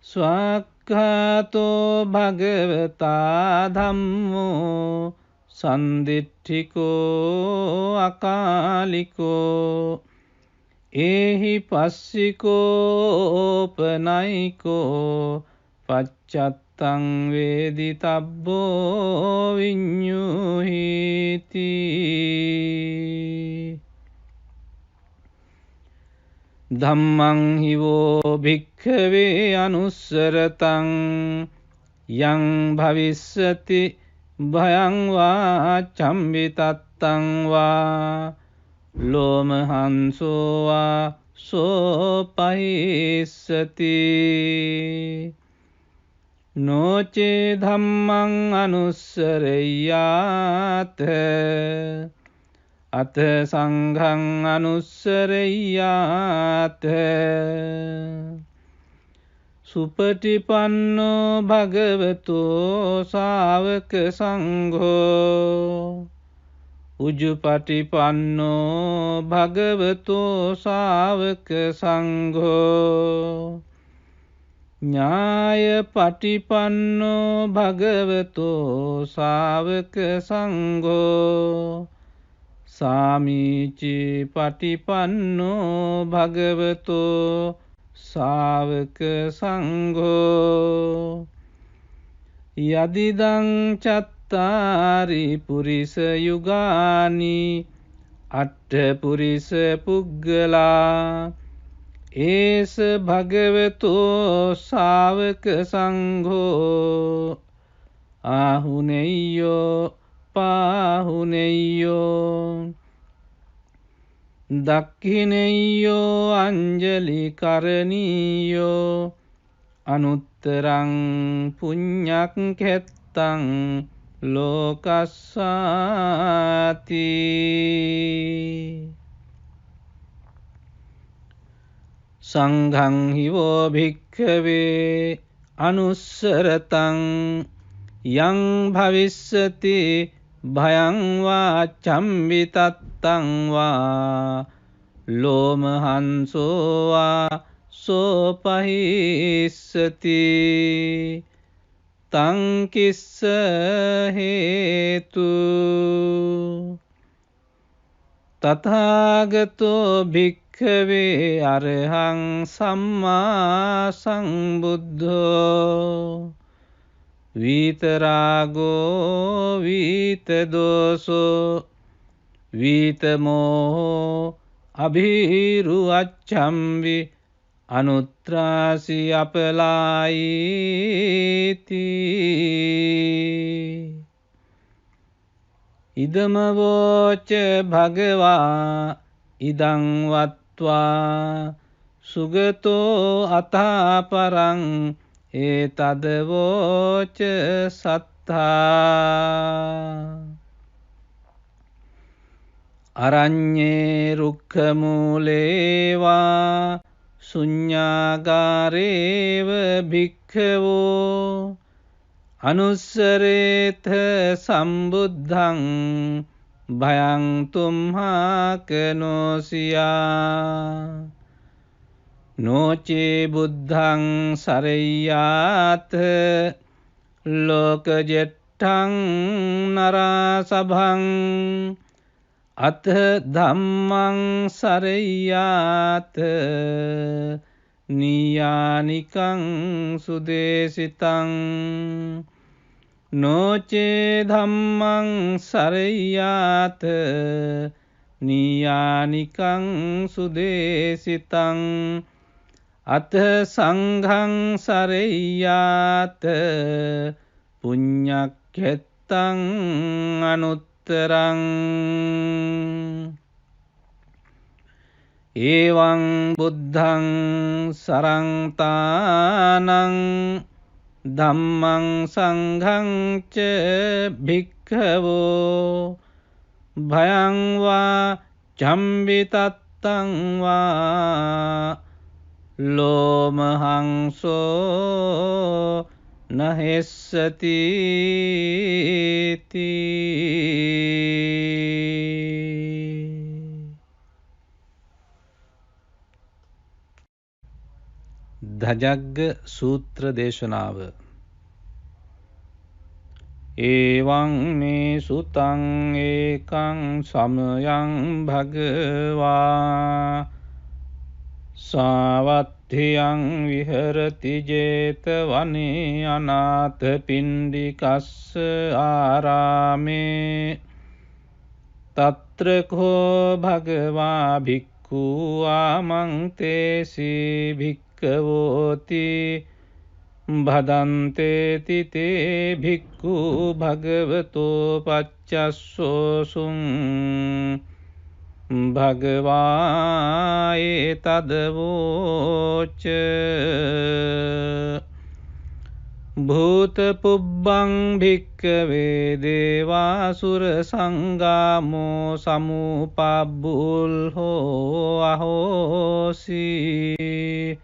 ස්වාක්ඛාතෝ භගවතා ධම්මෝ සන්දිට්ඨිකෝ අකාලිකෝ ඒහි පස්සිකෝපනයිකෝ පච්චත්තං වේදිතබ්බෝ විඤ්ඤුහිති ධම්මං හිවෝ භික්ඛවේ අනුස්සරතං යං භවිස්සති භයං වා චම්බිතත්තං වා ලෝමහංසෝ වා සෝපහිස්සති නොචේ ධම්මං අනුස්සරෙය්‍යාත අත සංඝං අනුස්සරෙය්‍යාත සුපටිපන්නෝ භගවතෝ ශාවක සංඝෝ උජුපටිපන්නෝ භගවතෝ ශාවක සංඝෝ ඥායපටිපන්නෝ භගවතෝ ශාවක සංඝෝ සාමීචි පටිපන්නෝ භගවතෝ ශාවක සංඝෝ යදිදං චත්තාරි පුරිස යුගානි අට්ඨ පුරිස පුග්ගලා ඒස භගවතෝ ශාවක සංඝෝ ආහුනෙය්‍යෝ පාහුනෙය්‍යෝ දක්ඛිනෙය්‍යෝ අංජලි කරණීයෝ අනුත්තරං පුඤ්ඤක්ඛෙත්තං ලෝකස්සාති සංඝං හිවෝ භික්ඛවේ අනුස්සරතං යං භවිස්සති භයං වා චම්බිතත්තං වා ලෝමහංසෝ වා සෝපහිස්සති තං කිස්ස හේතු තථාගතෝ භික්ඛවේ අරහං සම්මා සම්බුද්ධෝ විතරාගෝ විතදෝසෝ විතමෝහෝ අභිරුවච්ඡම්වි අනුත්‍රාසි අපලායිති ඉදමවෝච භගවා ඉදං වත්වා සුගතෝ අතාපරං ඒතදවෝච සත්තා අරඤ්ඤේ රුක්ඛමූලේවා ශුඤ්ඤාගාරේව භික්ඛවෝ අනුස්සරේත සම්බුද්ධං භයං තුම්හාකනෝසියා නෝචේ බුද්ධං සරෙය්‍යාත ලෝකජෙට්ඨං නරාසභං අත ධම්මං සරෙය්‍යාත නියානිකං සුදේසිතං නෝචේ ධම්මං සරෙය්‍යාත නියානිකං සුදේසිතං අත සංඝං සරෙය්‍යාත පුඤ්ඤක්ඛෙත්තං අනුත්තරං එවං බුද්ධං සරංතානං ධම්මං සංඝං ච භික්ඛවෝ භයං වා චම්බිතත්තං වා ලෝමහංසෝ නහෙස්සති ධජග්ග සූත්‍ර දේශනාව එවං මේ සුතං ඒකං සමයං භගවා සාවත්ථියං විහෙරති 제තවනේ අනාථ පිණ්ඩිකස්ස ආරාමේ තත්‍ර කෝ භගවා භික්ඛු ආමන්තේසි භික්ඛවෝති භදන්තේති තේ භික්ඛු භගවතෝ පච්චස්සෝසුං භගවා ඒතදවෝච භූත පුබ්බං භික්ඛවේ දේවාසුර සංගාමෝ සමුපබ්බුල්හෝ අහෝසි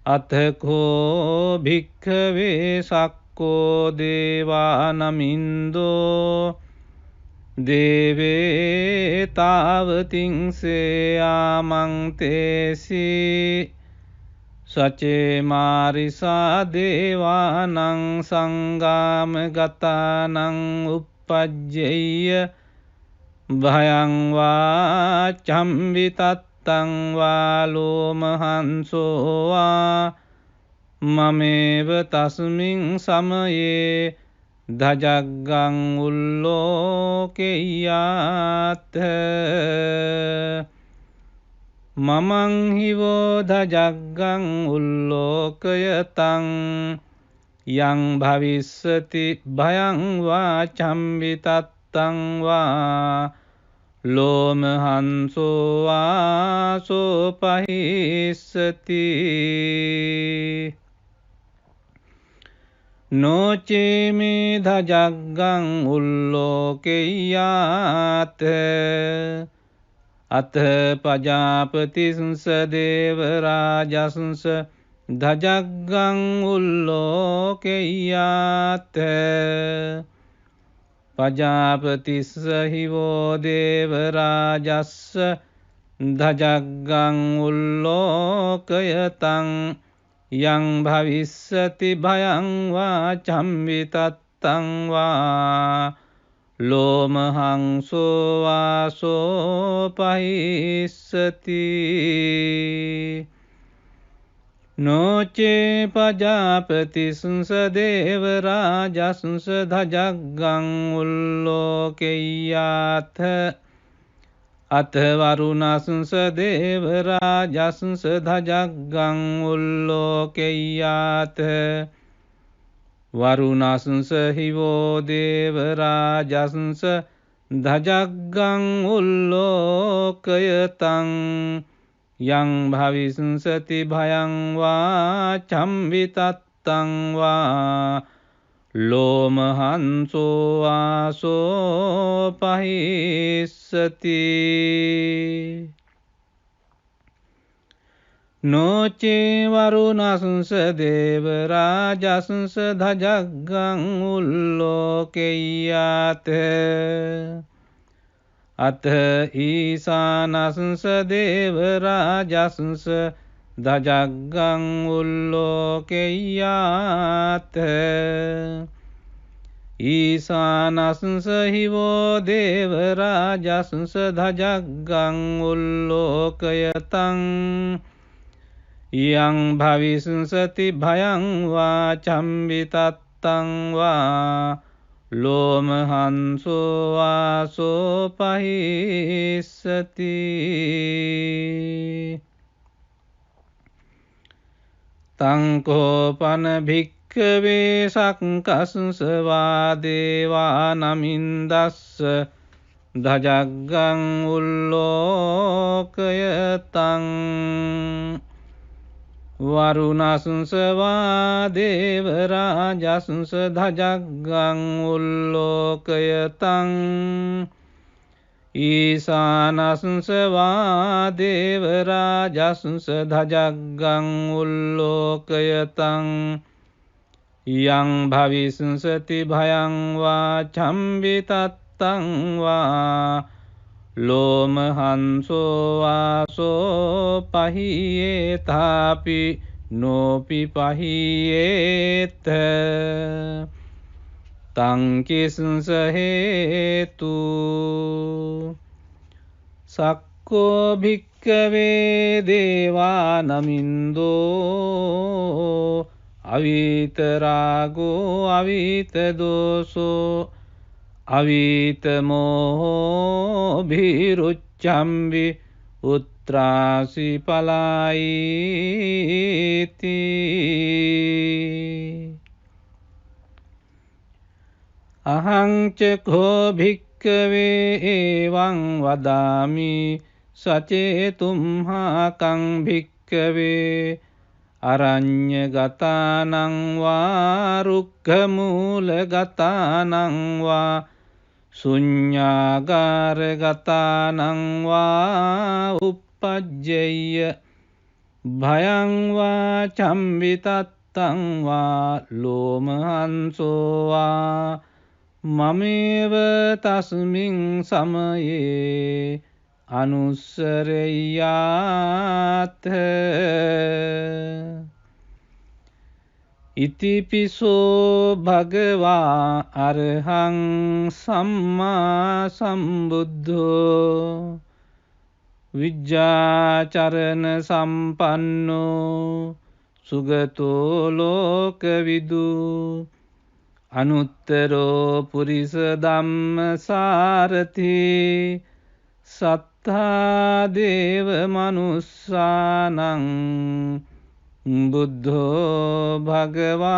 අතකෝ භික්ඛවේ සක්කෝ දේවානමින්දෝ දේවේ තාවතිංසේ ආමන්තේසි සචේ මාරිසා දේවානං සංගාම ගතානං uppajjeyය භයං වා චම්බිතත්තං වා ලෝමහංසෝ වා මමේව තස්මින් සමයේ ධජග්ගං උල්ලෝකෙය්‍යාත මමං හිවෝ ධජග්ගං උල්ලෝකයතං යං භවිස්සති භයං වා චම්බිතත්තං වා ලෝමහංසෝ වාසෝ පහිස්සති නොචේමේ ධජග්ගං උල්ලෝකෙය්‍යාත අත පජාපතිස්ස දේවරාජස්ස ධජග්ගං උල්ලෝකෙය්‍යාත පජාපතිස්ස හිවෝ දේවරාජස්ස ධජග්ගං උල්ලෝකයතං යං භවිස්සති භයං වා චම්විතත්තං වා ලෝමහංසෝ වාසෝ පහිස්සති නොචේ පජාපතිසුංස දේවරාජසුංස ධජග්ගං උල්ලෝකෙය්‍යාත අත වරුණසුංස දේවරාජසුංස ධජග්ගං උල්ලෝකෙය්‍යාත වරුණසුංස හිවෝ දේවරාජසුංස ධජග්ගං උල්ලෝකයතං යං භවිසුංසති භයං වා චම්විතත්තං වා ලෝමහංසෝ වාසෝ පහිස්සති නොචේ වරුණසුංස දේවරාජසුංස ධජග්ගං උල්ලෝකෙය්‍යාත අත ඊසානසුංස දේවරාජසුංස ධජග්ගං උල්ලෝකෙය්‍යාත ඊසානසුංස හිවෝ දේවරාජසුංස ධජග්ගං උල්ලෝකයතං යං භවිසුංසති භයං වා චම්විතත්තං වා ලෝමහංසෝ වාසෝ පහිස්සති තංකෝපන භික්ඛවේ සක්කසුංස වා දේවා නමින්දස්ස ධජග්ගං උල්ලෝකයතං වරුණසුංස වා දේවරාජසුංස ධජග්ගං උල්ලෝකයතං ඊසානසුංස වා දේවරාජසුංස ධජග්ගං උල්ලෝකයතං යං භවිසුංසති භයං වා චම්විතත්තං වා ලෝමහංසෝ වාසෝ පහියේතාපි නෝපි පහියේත තංකිසුංස හේතු සක්කෝ භික්ඛවේ දේවා නමින්දෝ අවීත රාගෝ අවීත දෝසෝ අවීත මෝහෝ භීරුච්ඡම්බි උත්‍රාසි පලායිති අහං ච කෝ භික්ඛවේ එවං වදාමි සචේතුම්හාකං භික්ඛවේ අරඤ්ඤගතානං වා රුක්ඛමූලගතානං වා ශුඤ්ඤාගාරගතානං වා uppajjeyya භයං වා චම්විතත්තං වා ලෝමහංසෝ වා මමේව තස්මින් සමයේ අනුස්සරෙය්‍යාත ඉතිපිසෝ භගවා අරහං සම්මා සම්බුද්ධෝ විජ්ජාචරණ සම්පන්නෝ සුගතෝ ලෝකවිදු අනුත්තරෝ පුරිස ධම්මසාරති සත්තා දේව මනුස්සානං බුද්ධෝ භගවාති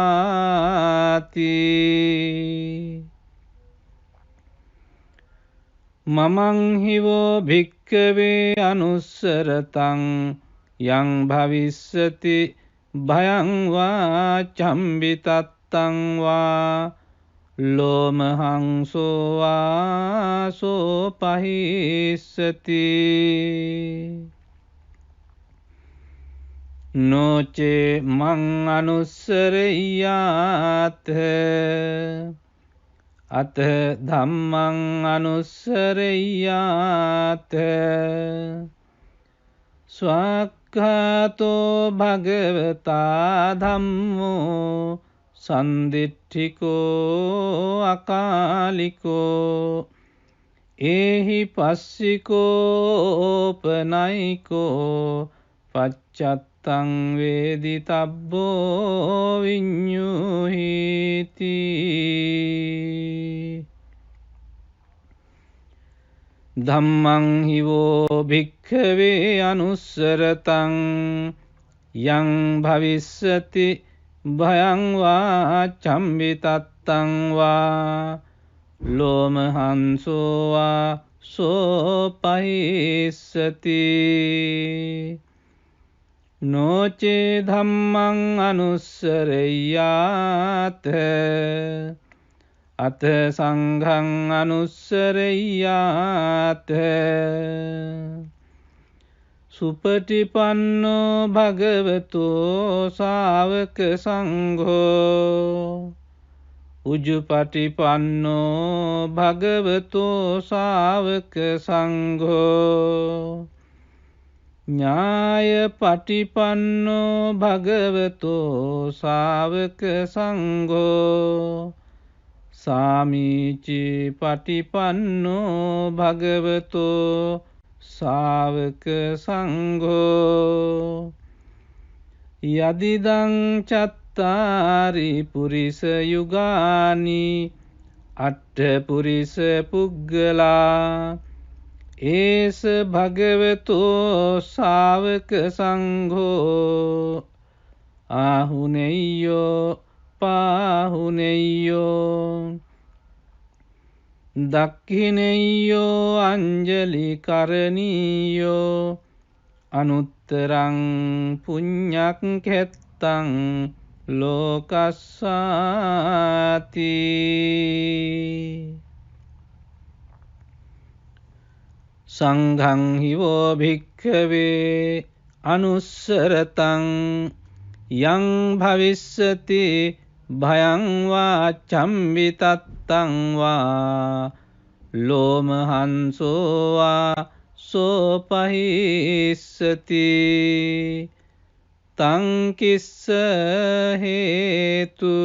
මමං හිවෝ භික්ඛවේ අනුස්සරතං යං භවිස්සති භයං වා චම්විතත්තං වා ලෝමහංසෝ වාසෝ පහිස්සති නොචේ මං අනුස්සරෙය්‍යාත අත ධම්මං අනුස්සරෙය්‍යාත වික්ඛාතෝ භගවතා ධම්මෝ සන්දිට්ඨිකෝ අකාලිකෝ ඒහි පස්සිකෝපනයිකෝ පච්චත්තං වේදිතබ්බෝ විඤ්ඤුහිති ධම්මං හිවෝ භික්ඛවේ අනුස්සරතං යං භවිස්සති භයං වා චම්බිතත්තං වා ලෝමහංසෝ වා සෝපහිස්සති නොචේ ධම්මං අනුස්සරෙය්‍යාත අත සංඝං අනුස්සරෙය්‍යාත සුපටිපන්නෝ භගවතෝ ශාවක සංඝෝ උජුපටිපන්නෝ භගවතෝ ශාවක සංඝෝ ඥායපටිපන්නෝ භගවතෝ ශාවක සංඝෝ සාමීචි පටිපන්නෝ භගවතෝ ශාවක සංඝෝ යදිදං චත්තාරි පුරිස යුගානි අට්ඨ පුරිස පුග්ගලා ඒස භගවතෝ ශාවක සංඝෝ ආහුනෙය්‍යෝ පාහුනෙය්‍යෝ දක්ඛිනෙය්‍යෝ අංජලි කරණීයෝ අනුත්තරං පුඤ්ඤක් කෙත්තං ලෝකස්සාති සංඝං හිවෝ භික්ඛවේ අනුස්සරතං යං භවිස්සති භයං වා චම්බිතත්තං වා ලෝමහංසෝ වා සෝපහිස්සති තං කිස්ස හේතු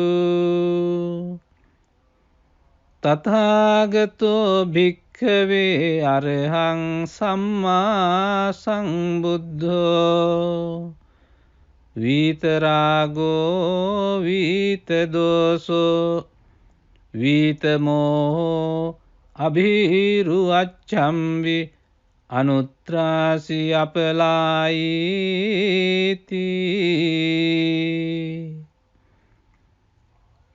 තථාගතෝ භික්ඛවේ අරහං සම්මා සම්බුද්ධෝ විතරාගෝ විතදෝසෝ විතමෝහෝ අභිරුවච්ඡම්වි අනුත්‍රාසි අපලායිති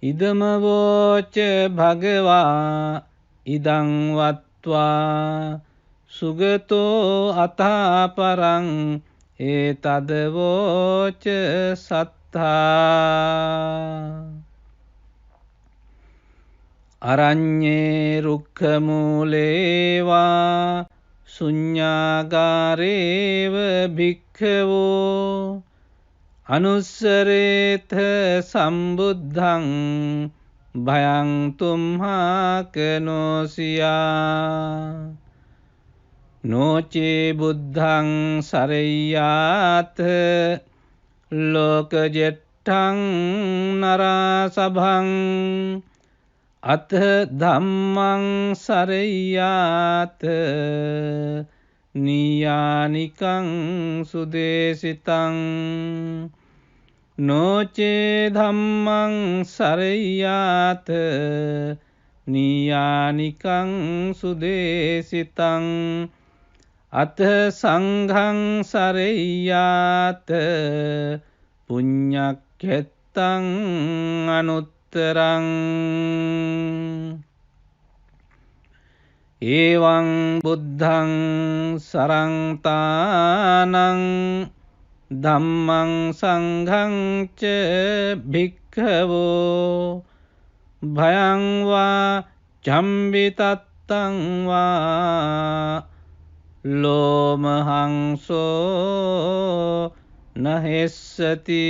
ඉදමවෝච භගවා ඉදං වත්වා සුගතෝ අතාපරං ඒතදවෝච සත්තා අරඤ්ඤේ රුක්ඛමූලේවා ශුඤ්ඤාගාරේව භික්ඛවෝ අනුස්සරේත සම්බුද්ධං භයං තුම්හාකනෝසියා නොචේ බුද්ධං සරෙය්‍යාත ලෝකජෙට්ඨං නරාසභං අත ධම්මං සරෙය්‍යාත නියානිකං සුදේසිතං නොචේ ධම්මං සරෙය්‍යාත නියානිකං සුදේසිතං අත සංඝං සරෙය්‍යාත පුඤ්ඤක්ඛෙත්තං අනුත්තරං එවං බුද්ධං සරංතානං ධම්මං සංඝං ච භික්ඛවෝ භයං වා චම්බිතත්තං වා ලෝමහංසෝ නහෙස්සති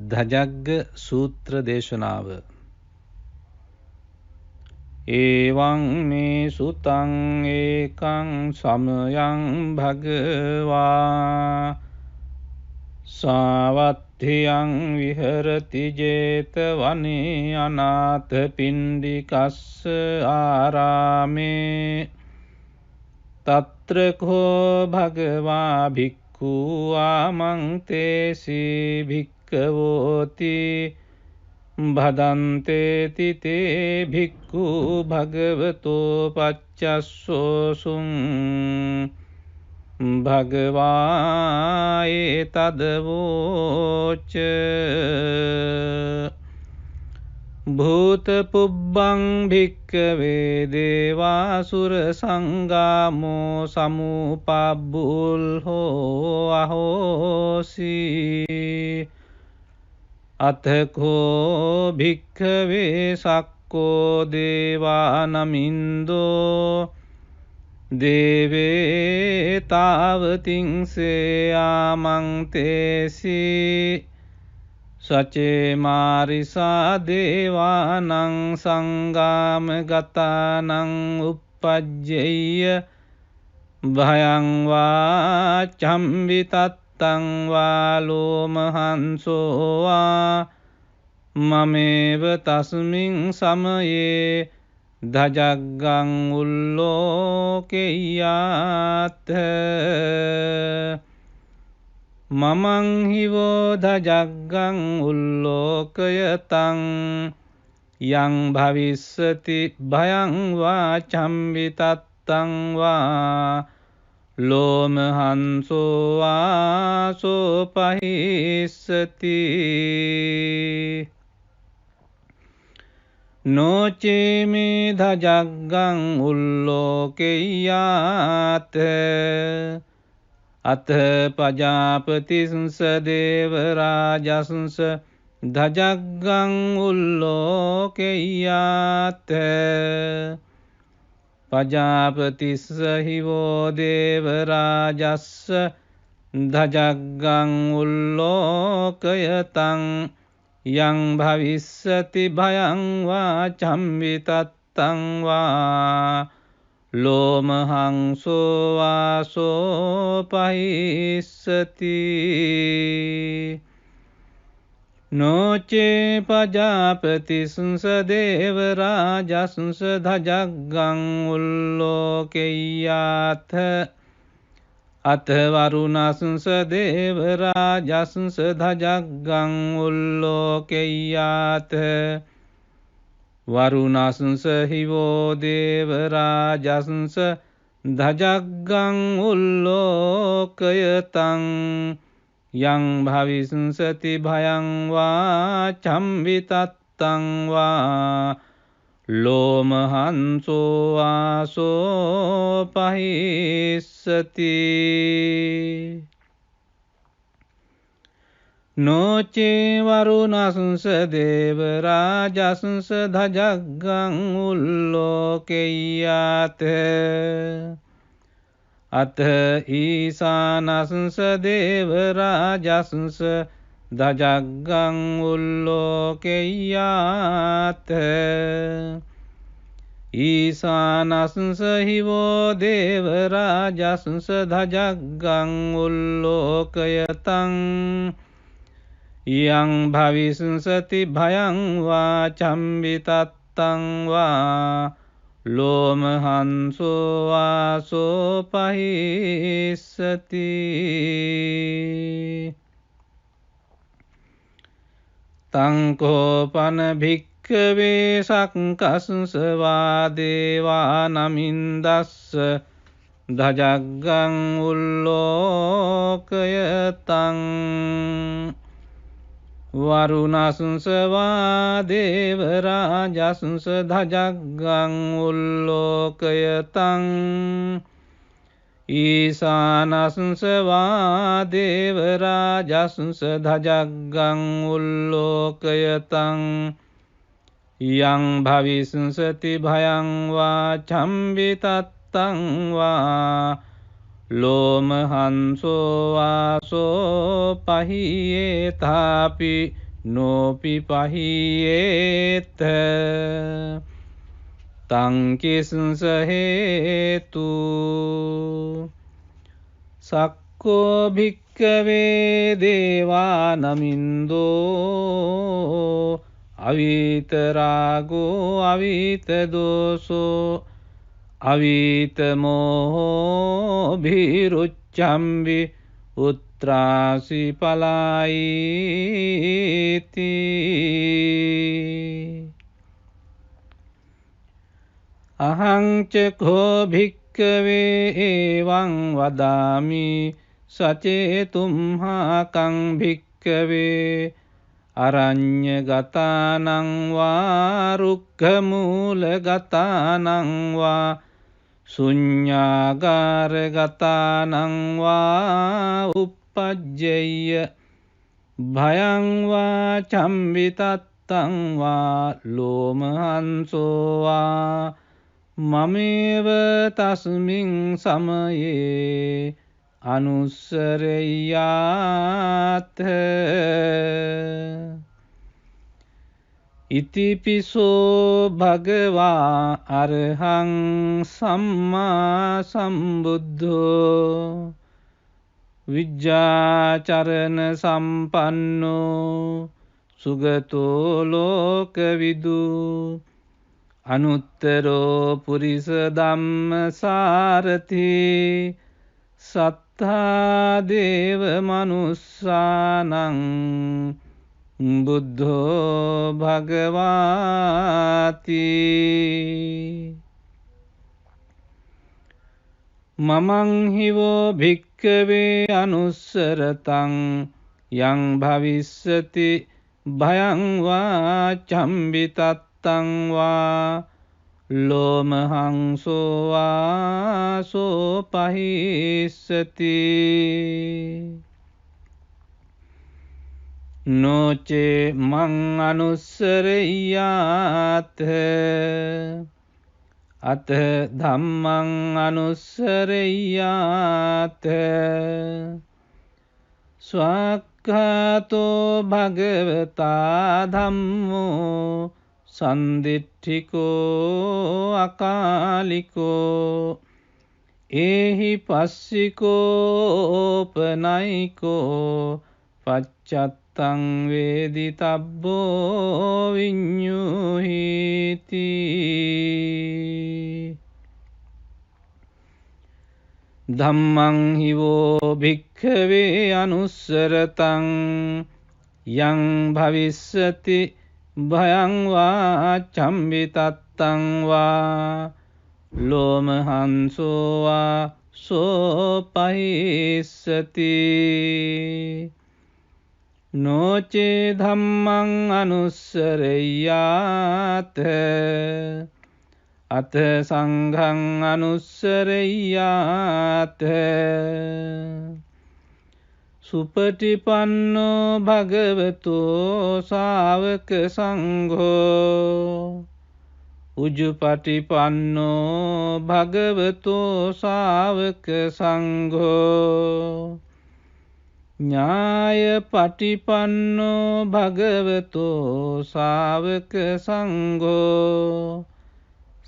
ධජග්ග සූත්‍ර දේශනාව. එවං මේ සුතං ඒකං සමයං භගවා සාවත්ථියං විහෙරති 제තවනේ අනාථ පිණ්ඩිකස්ස ආරාමේ තත්‍ර කෝ භගවා භික්ඛු ආමන්තේසි භික්ඛවෝති භදන්තේති තේ භික්ඛු භගවතෝ පච්චස්සෝසුං භගවා ඒතදවෝච භූත පුබ්බං භික්ඛවේ දේවාසුර සංගාමෝ සමුපබ්බුල්හෝ අහෝසි අතකෝ භික්ඛවේ සක්කෝ දේවානමින්දෝ දේවේ තාවතිංසේ ආමන්තේසි සචේ මාරිසා දේවානං සංගාම ගතානං uppajjeyya භයං වා චම්විතත්තං වා ලෝමහංසෝ වා මමේව තස්මින් සමයේ ධජග්ගං උල්ලෝකෙය්‍යාත් මමං හිවෝ ධජග්ගං උල්ලෝකයතං යං භවිස්සති භයං වා චම්විතත්තං වා ලෝමහංසෝ වාසෝ පහිස්සති නොචේමේ ධජග්ගං උල්ලෝකෙය්‍යාත් අත පජාපතිස්ස දේවරාජස්ස ධජග්ගං උල්ලෝකෙය්‍යාත් පජාපතිස්ස හිවෝ දේවරාජස්ස ධජග්ගං උල්ලෝකයතං යං භවිස්සති භයං වා චම්විතත්තං වා ලෝමහංසෝ වාසෝ පහිස්සති නොචේ පජාපතිස්ස දේවරාජස්ස ධජග්ගං උල්ලෝකෙය්‍යාත් අත වරුණස්ස දේවරාජස්ස ධජග්ගං උල්ලෝකෙය්‍යාත් වරුණස්ස හිවෝ දේවරාජස්ස ධජග්ගං උල්ලෝකයතං යං භවිස්සති භයං වා චම්විතත්තං වා ලෝමහංසෝ වාසෝ පහිස්සති නොචේ වරුණස්ස දේවරාජස්ස ධජග්ගං උල්ලෝකෙය්‍යාත් අත ඊසානස්ස දේවරාජස්ස ධජග්ගං උල්ලෝකෙය්‍යාත් ඊසානස්ස හිවෝ දේවරාජස්ස ධජග්ගං උල්ලෝකයතං යං භවිස්සති භයං වා චම්විතත්තං වා ලෝමහංසෝ වාසෝ පහිස්සති තං කෝපන භික්ඛවේ සක්කස්ස වා දේවානමින්දස්ස ධජග්ගං උල්ලෝකයතං වරුණස්ස වා දේවරාජස්ස ධජග්ගං උල්ලෝකයතං ඊසානස්ස වා දේවරාජස්ස ධජග්ගං උල්ලෝකයතං යං භවිස්සති භයං වා චම්විතත්තං වා ලෝමහංසෝ වාසෝ පහියේතාපි නෝපි පහියේත තං කිස්ස හේතු සක්කෝ භික්ඛවේ දේවා නමින්දෝ අවීත රාගෝ අවීත දෝසෝ අවීත මෝහෝ භීරුච්ඡම්බි උත්‍රාසි පලායිති අහං ච කෝ භික්ඛවේ එවං වදාමි සචේතුම්හාකං භික්ඛවේ අරඤ්ඤගතානං වා රුක්ඛමූලගතානං වා ශුඤ්ඤාගාරගතානං වා uppajjeyya භයං වා චම්බිතත්තං වා ලෝමහංසෝ වා මමේව තස්මින් සමයේ අනුස්සරෙය්‍යාත ඉතිපිසෝ භගවා අරහං සම්මා සම්බුද්ධෝ විජ්ජාචරණ සම්පන්නෝ සුගතෝ ලෝකවිදු අනුත්තරෝ පුරිස ධම්මසාරති සත්තා දේව මනුස්සානං බුද්ධෝ භගවාති මමං හිවෝ භික්ඛවේ අනුස්සරතං යං භවිස්සති භයං වා චම්බිතත්තං වා ලෝමහංසෝ වා සෝපහිස්සති නොචේ මං අනුස්සරෙය්‍යාත අත ධම්මං අනුස්සරෙය්‍යාත ස්වාක්ඛාතෝ භගවතා ධම්මෝ සන්දිට්ඨිකෝ අකාලිකෝ ඒහි පස්සිකෝපනයිකෝ පච්චත්තං වේදිතබ්බෝ විඤ්ඤුහිති ධම්මං හිවෝ භික්ඛවේ අනුස්සරතං යං භවිස්සති භයං වා චම්බිතත්තං වා ලෝමහංසෝ වා සෝපහිස්සති නොචේ ධම්මං අනුස්සරෙය්‍යාත අත සංඝං අනුස්සරෙය්‍යාත සුපටිපන්නෝ භගවතෝ ශාවක සංඝෝ උජුපටිපන්නෝ භගවතෝ ශාවක සංඝෝ ඥායපටිපන්නෝ භගවතෝ ශාවක සංඝෝ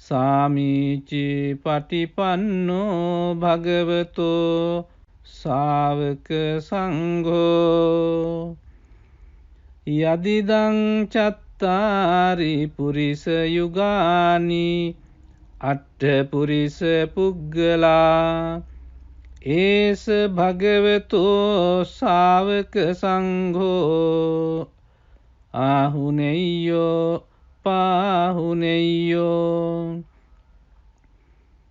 සාමීචි පටිපන්නෝ භගවතෝ ශාවක සංඝෝ යදිදං චත්තාරි පුරිස යුගානි අට්ඨ පුරිස පුග්ගලා ඒස භගවතෝ ශාවක සංඝෝ ආහුනෙය්‍යෝ පාහුනෙය්‍යෝ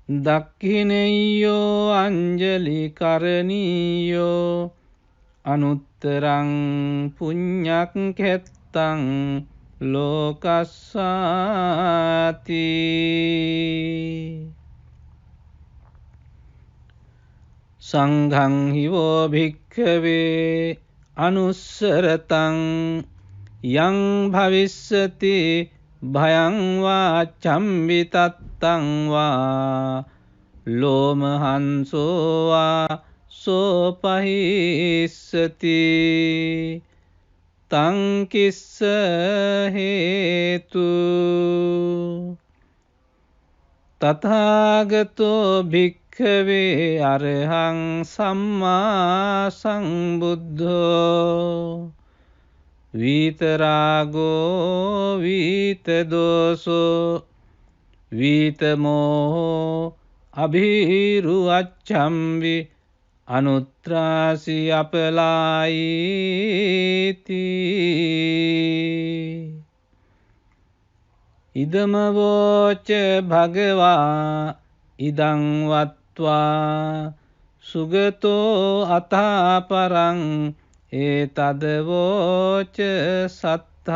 දක්ඛිනෙය්‍යෝ අංජලි කරණීයෝ අනුත්තරං පුඤ්ඤක් කෙත්තං ලෝකස්සාති සංඝං හිවෝ භික්ඛවේ අනුස්සරතං යං භවිස්සති භයං වා චම්බිතත්තං වා ලෝමහංසෝ වා සෝපහිස්සති තංකිස්ස හේතු තථාගතෝ භික්ඛවේ අරහං සම්මා සම්බුද්ධෝ විතරාගෝ විතදෝසෝ විතමෝහෝ අභිරුවච්ඡම්වි අනුත්‍රාසි අපලායිති ඉදමවෝච භගවා ඉදං වත්වා සුගතෝ අතාපරං ඒතදවෝච සත්තා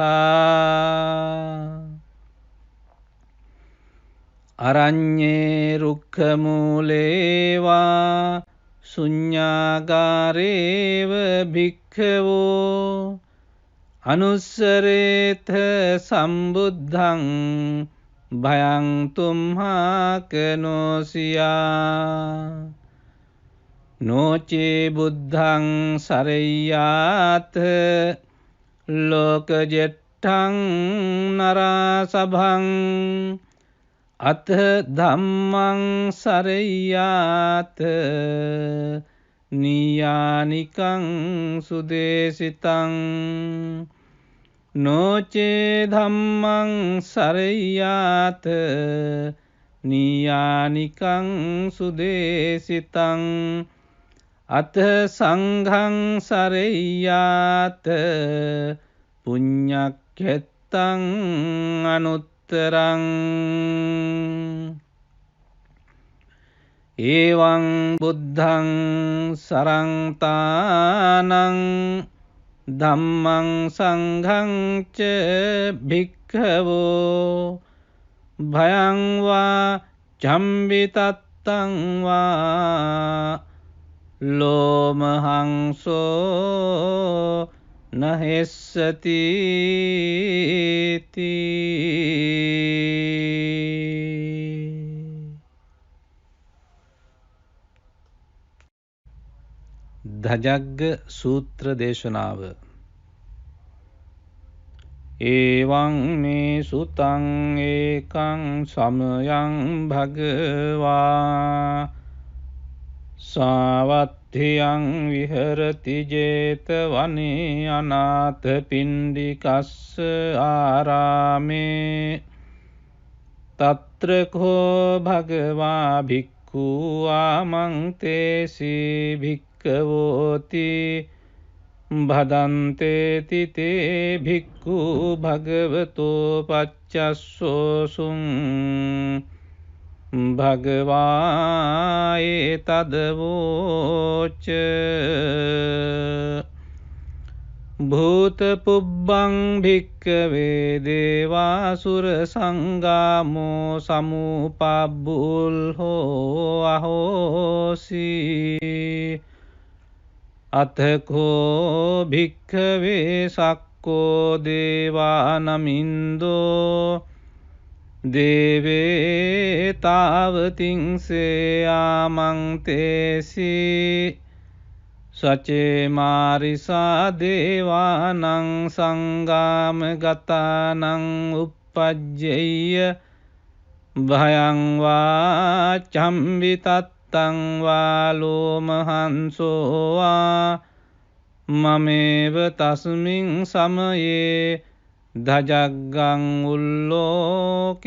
අරඤ්ඤේ රුක්ඛමූලේවා ශුඤ්ඤාගාරේව භික්ඛවෝ අනුස්සරේත සම්බුද්ධං භයං තුම්හාකනෝසියා නෝචේ බුද්ධං සරෙය්‍යාත ලෝකජෙට්ඨං නරාසභං අත ධම්මං සරෙය්‍යාත නියානිකං සුදේසිතං නෝචේ ධම්මං සරෙය්‍යාත නියානිකං සුදේසිතං අත සංඝං සරෙය්‍යාත පුඤ්ඤක්ඛෙත්තං අනුත්තරං එවං බුද්ධං සරංතානං ධම්මං සංඝං ච භික්ඛවෝ භයං වා චම්බිතත්තං වා ලෝමහංසෝ නහෙස්සති ධජග්ග සූත්‍ර දේශනාව එවං මේ සුතං ඒකං සමයං භගවා සාවත්ථියං විහෙරති 제තවනේ අනාථ පිණ්ඩිකස්ස ආරාමේ තත්‍ර කෝ භගවා භික්ඛු ආමන්තේසි භික්ඛවෝති භදන්තේති තේ භික්ඛු භගවතෝ පච්චස්සෝසුං භගවා ඒතදවෝච භූත පුබ්බං භික්ඛවේ දේවාසුර සංගාමෝ සමුපබ්බුල්හෝ අහෝසි අතකෝ භික්ඛවේ සක්කෝ දේවානමින්දෝ දේවේ තාවතිංසේ ආමන්තේසි සචේ මාරිසා දේවානං සංගාම ගතානං uppajjeyya භයං වා චම්බිතත්තං වා ලෝමහංසෝ වා මමේව තස්මින් සමයේ ධජග්ගං උල්ලෝකෙය්‍යාත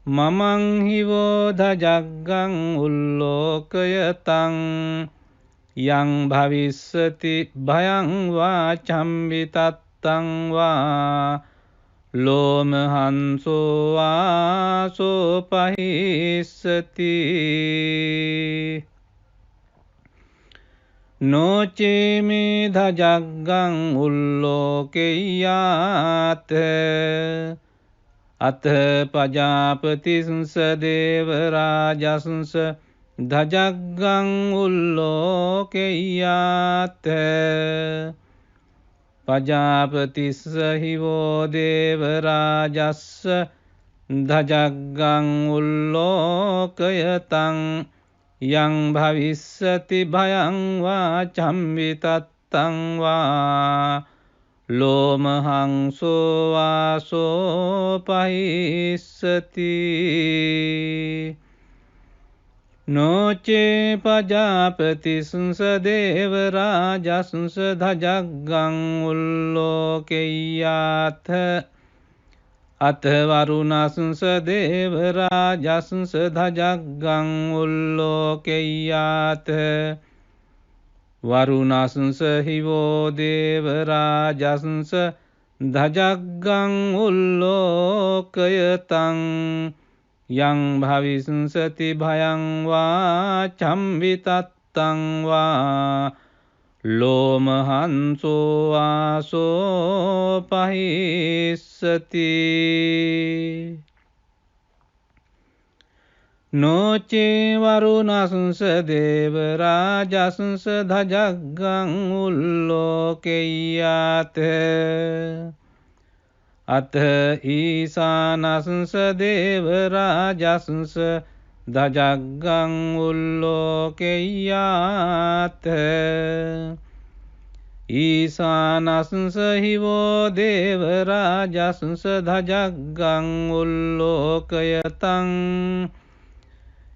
මමං හිවෝ ධජග්ගං උල්ලෝකයතං යං භවිස්සති භයං වා චම්බිතත්තං වා ලෝමහංසෝ වා සෝපහිස්සති නොචේමේ ධජග්ගං උල්ලෝකෙය්‍යාත අත පජාපතිස්ස දේවරාජස්ස ධජග්ගං උල්ලෝකෙය්‍යාත පජාපතිස්ස හිවෝ දේවරාජස්ස ධජග්ගං උල්ලෝකයතං යං භවිස්සති භයං වා චම්විතත්තං වා ලෝමහංසෝ වාසෝ පහිස්සති නොචේ පජාපතිසුංස දේවරාජසුංස ධජග්ගං උල්ලෝකෙය්‍යාත අත වරුණසුංස දේවරාජසුංස ධජග්ගං උල්ලෝකෙය්‍යාත වරුණසුංස හිවෝ දේවරාජසුංස ධජග්ගං උල්ලෝකයතං යං භවිසුංසති භයං වා චම්විතත්තං වා ලෝමහංසෝ වාසෝ පහිස්සති නොචේ වරුණසුංස දේවරාජසුංස ධජග්ගං උල්ලෝකෙය්‍යාත අත ඊසානසුංස දේවරාජසුංස ධජග්ගං උල්ලෝකෙය්‍යාත ඊසානසුංස හිවෝ දේවරාජසුංස ධජග්ගං උල්ලෝකයතං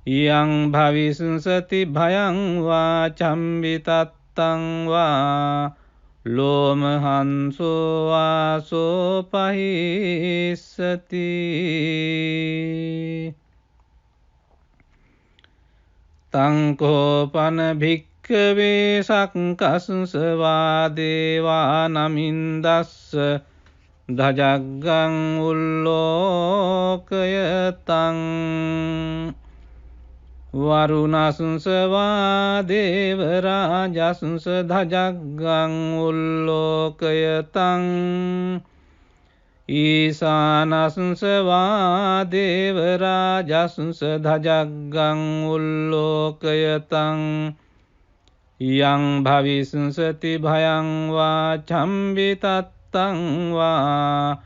යං භවිසුංසති භයං වා චම්විතත්තං වා ලෝමහංසෝ වාසෝ පහිස්සති තංකෝපන භික්ඛවේ සක්කසුංස වාදේවා නමින්දස්ස ධජග්ගං උල්ලෝකයතං වරුණසුංස වාදේවරාජසුංස ධජග්ගං උල්ලෝකයතං ඊසානසුංස වාදේවරාජසුංස ධජග්ගං උල්ලෝකයතං යං භවිසුංසති භයං වා චම්විතත්තං වා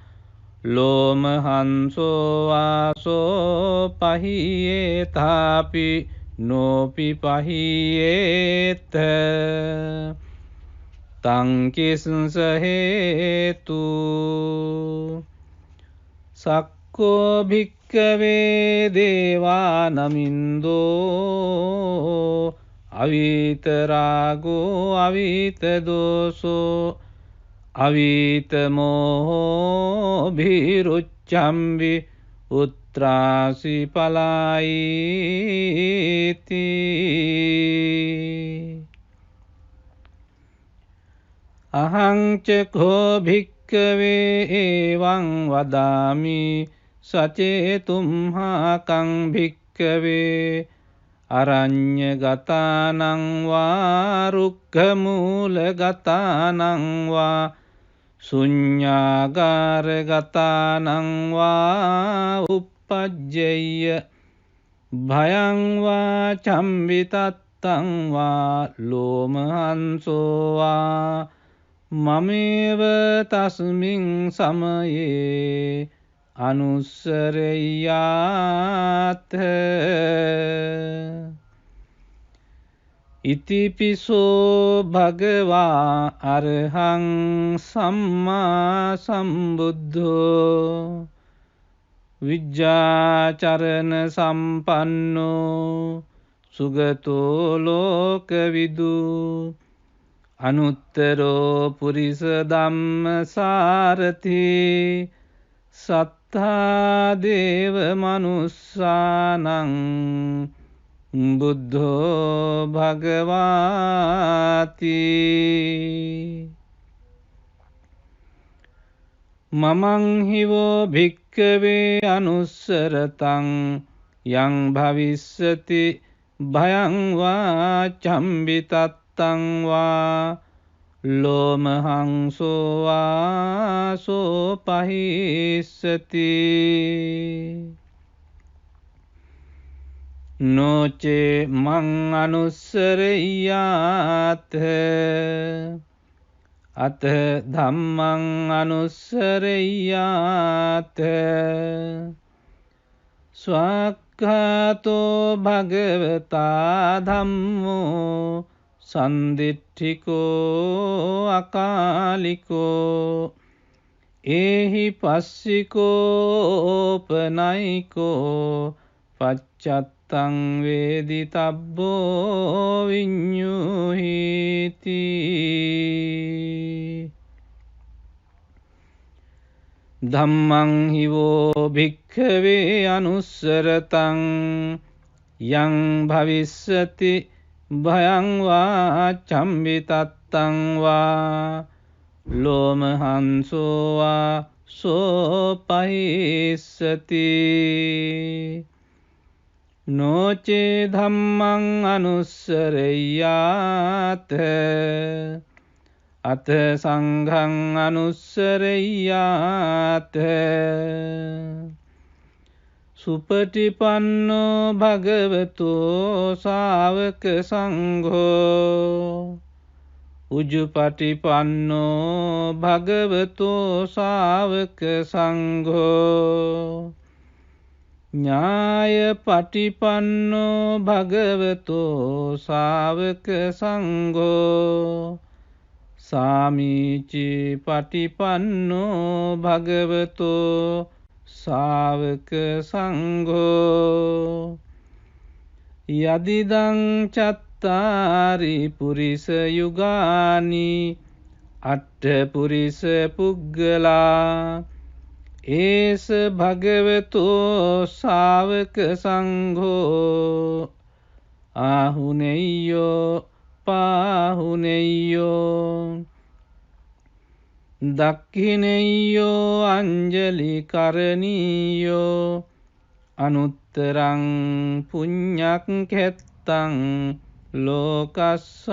ලෝමහංසෝ වාසෝ පහියේතාපි නෝපි පහියේත තංකිසුංස හේතු සක්කෝ භික්ඛවේ දේවා නමින්දෝ අවීත රාගෝ අවීත දෝසෝ අවීත මෝහෝ භිරුච්ඡම්බි උත්‍රාසි පලායිති අහං ච කෝ භික්ඛවේ එවං වදාමි සචේතුම්හාකං භික්ඛවේ අරඤ්ඤගතානං වා රුක්ඛමූලගතානං වා ශුඤ්ඤාගාරගතානං වා uppajjeyya භයං වා චම්විතත්තං වා ලෝමහංසෝ වා මමේව තස්මින් සමයේ අනුස්සරෙය්‍යාත ඉතිපිසෝ භගවා අරහං සම්මා සම්බුද්ධෝ විජ්ජාචරණ සම්පන්නෝ සුගතෝ ලෝකවිදු අනුත්තරෝ පුරිස ධම්මසාරති සත්තා දේව මනුස්සානං බුද්ධෝ භගවාති මමං හිවෝ භික්ඛවේ අනුස්සරතං යං භවිස්සති භයං වා චම්විතත්තං වා ලෝමහංසෝ වාසෝ පහිස්සති නොචේ මං අනුස්සරෙය්‍යාත අත ධම්මං අනුස්සරෙය්‍යාත ස්වක්ඛ වික්ඛාතෝ භගවතා ධම්මෝ සන්දිට්ඨිකෝ අකාලිකෝ ඒහි පස්සිකෝපනයිකෝ පච්චත්තං වේදිතබ්බෝ විඤ්ඤුහිති ධම්මං හිවෝ භික්ඛවේ අනුස්සරතං යං භවිස්සති භයං වා චම්බිතත්තං වා ලෝමහංසෝ වා සෝපහිස්සති නොචේ ධම්මං අනුස්සරෙය්‍යාත අත සංඝං අනුස්සරෙය්‍යාත සුපටිපන්නෝ භගවතෝ ශාවක සංඝෝ උජුපටිපන්නෝ භගවතෝ ශාවක සංඝෝ ඥායපටිපන්නෝ භගවතෝ ශාවක සංඝෝ සාමීචි පටිපන්නෝ භගවතෝ ශාවක සංඝෝ යදිදං චත්තාරි පුරිස යුගානි අට්ඨ පුරිස පුග්ගලා ඒස භගවතෝ ශාවක සංඝෝ ආහුනෙය්‍යෝ පාහුනෙය්‍යෝ දක්ඛිනෙය්‍යෝ අංජලි කරණීයෝ අනුත්තරං පුඤ්ඤක්ඛෙත්තං ලෝකස්සාති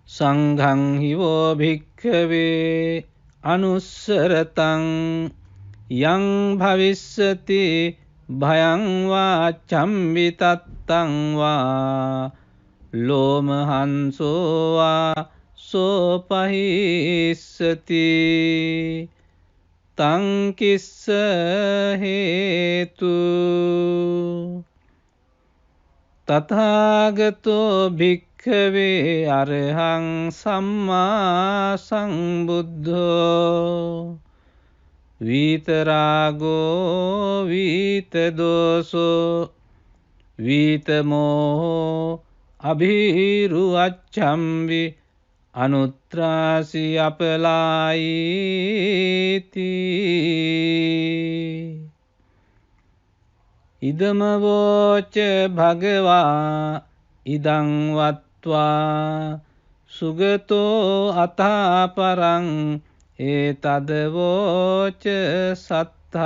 සංඝං හිවෝ භික්ඛවේ අනුස්සරතං යං භවිස්සති භයං වා චම්බිතත්තං වා ලෝමහංසෝ වා සෝපහිස්සති තං කිස්ස හේතු තථාගතෝ භික්ඛවේ අරහං සම්මා සම්බුද්ධෝ විතරාගෝ විතදෝසෝ විතමෝහෝ අභිරුවච්ඡම්වි අනුත්‍රාසි අපලායිති ඉදමවෝච භගවා ඉදං වත්වා සුගතෝ අතාපරං ඒතදවෝච සත්තා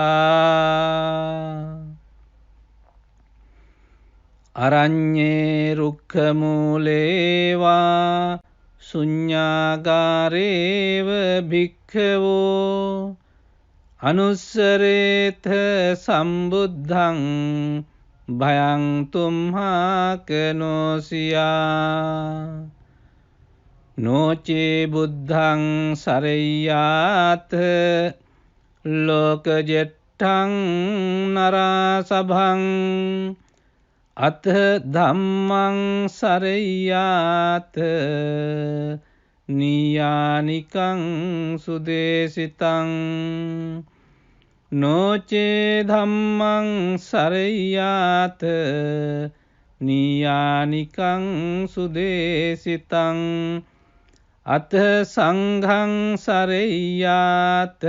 අරඤ්ඤේ රුක්ඛමූලේවා ශුඤ්ඤාගාරේව භික්ඛවෝ අනුස්සරේත සම්බුද්ධං භයං තුම්හාකනෝසියා නොචේ බුද්ධං සරෙය්‍යාත ලෝකජෙට්ඨං නරාසභං අත ධම්මං සරෙය්‍යාත නියානිකං සුදේසිතං නොචේ ධම්මං සරෙය්‍යාත නියානිකං සුදේසිතං අත සංඝං සරෙය්‍යාත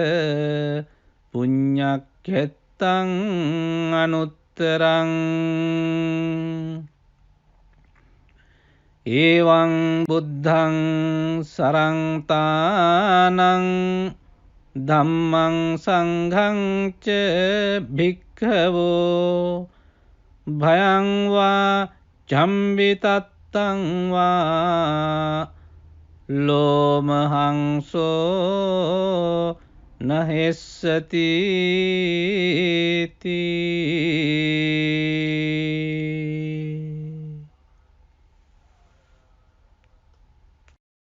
පුඤ්ඤක්ඛෙත්තං අනුත්තරං එවං බුද්ධං සරංතානං ධම්මං සංඝං ච භික්ඛවෝ භයං වා චම්බිතත්තං වා ලෝමහංසෝ නහෙස්සති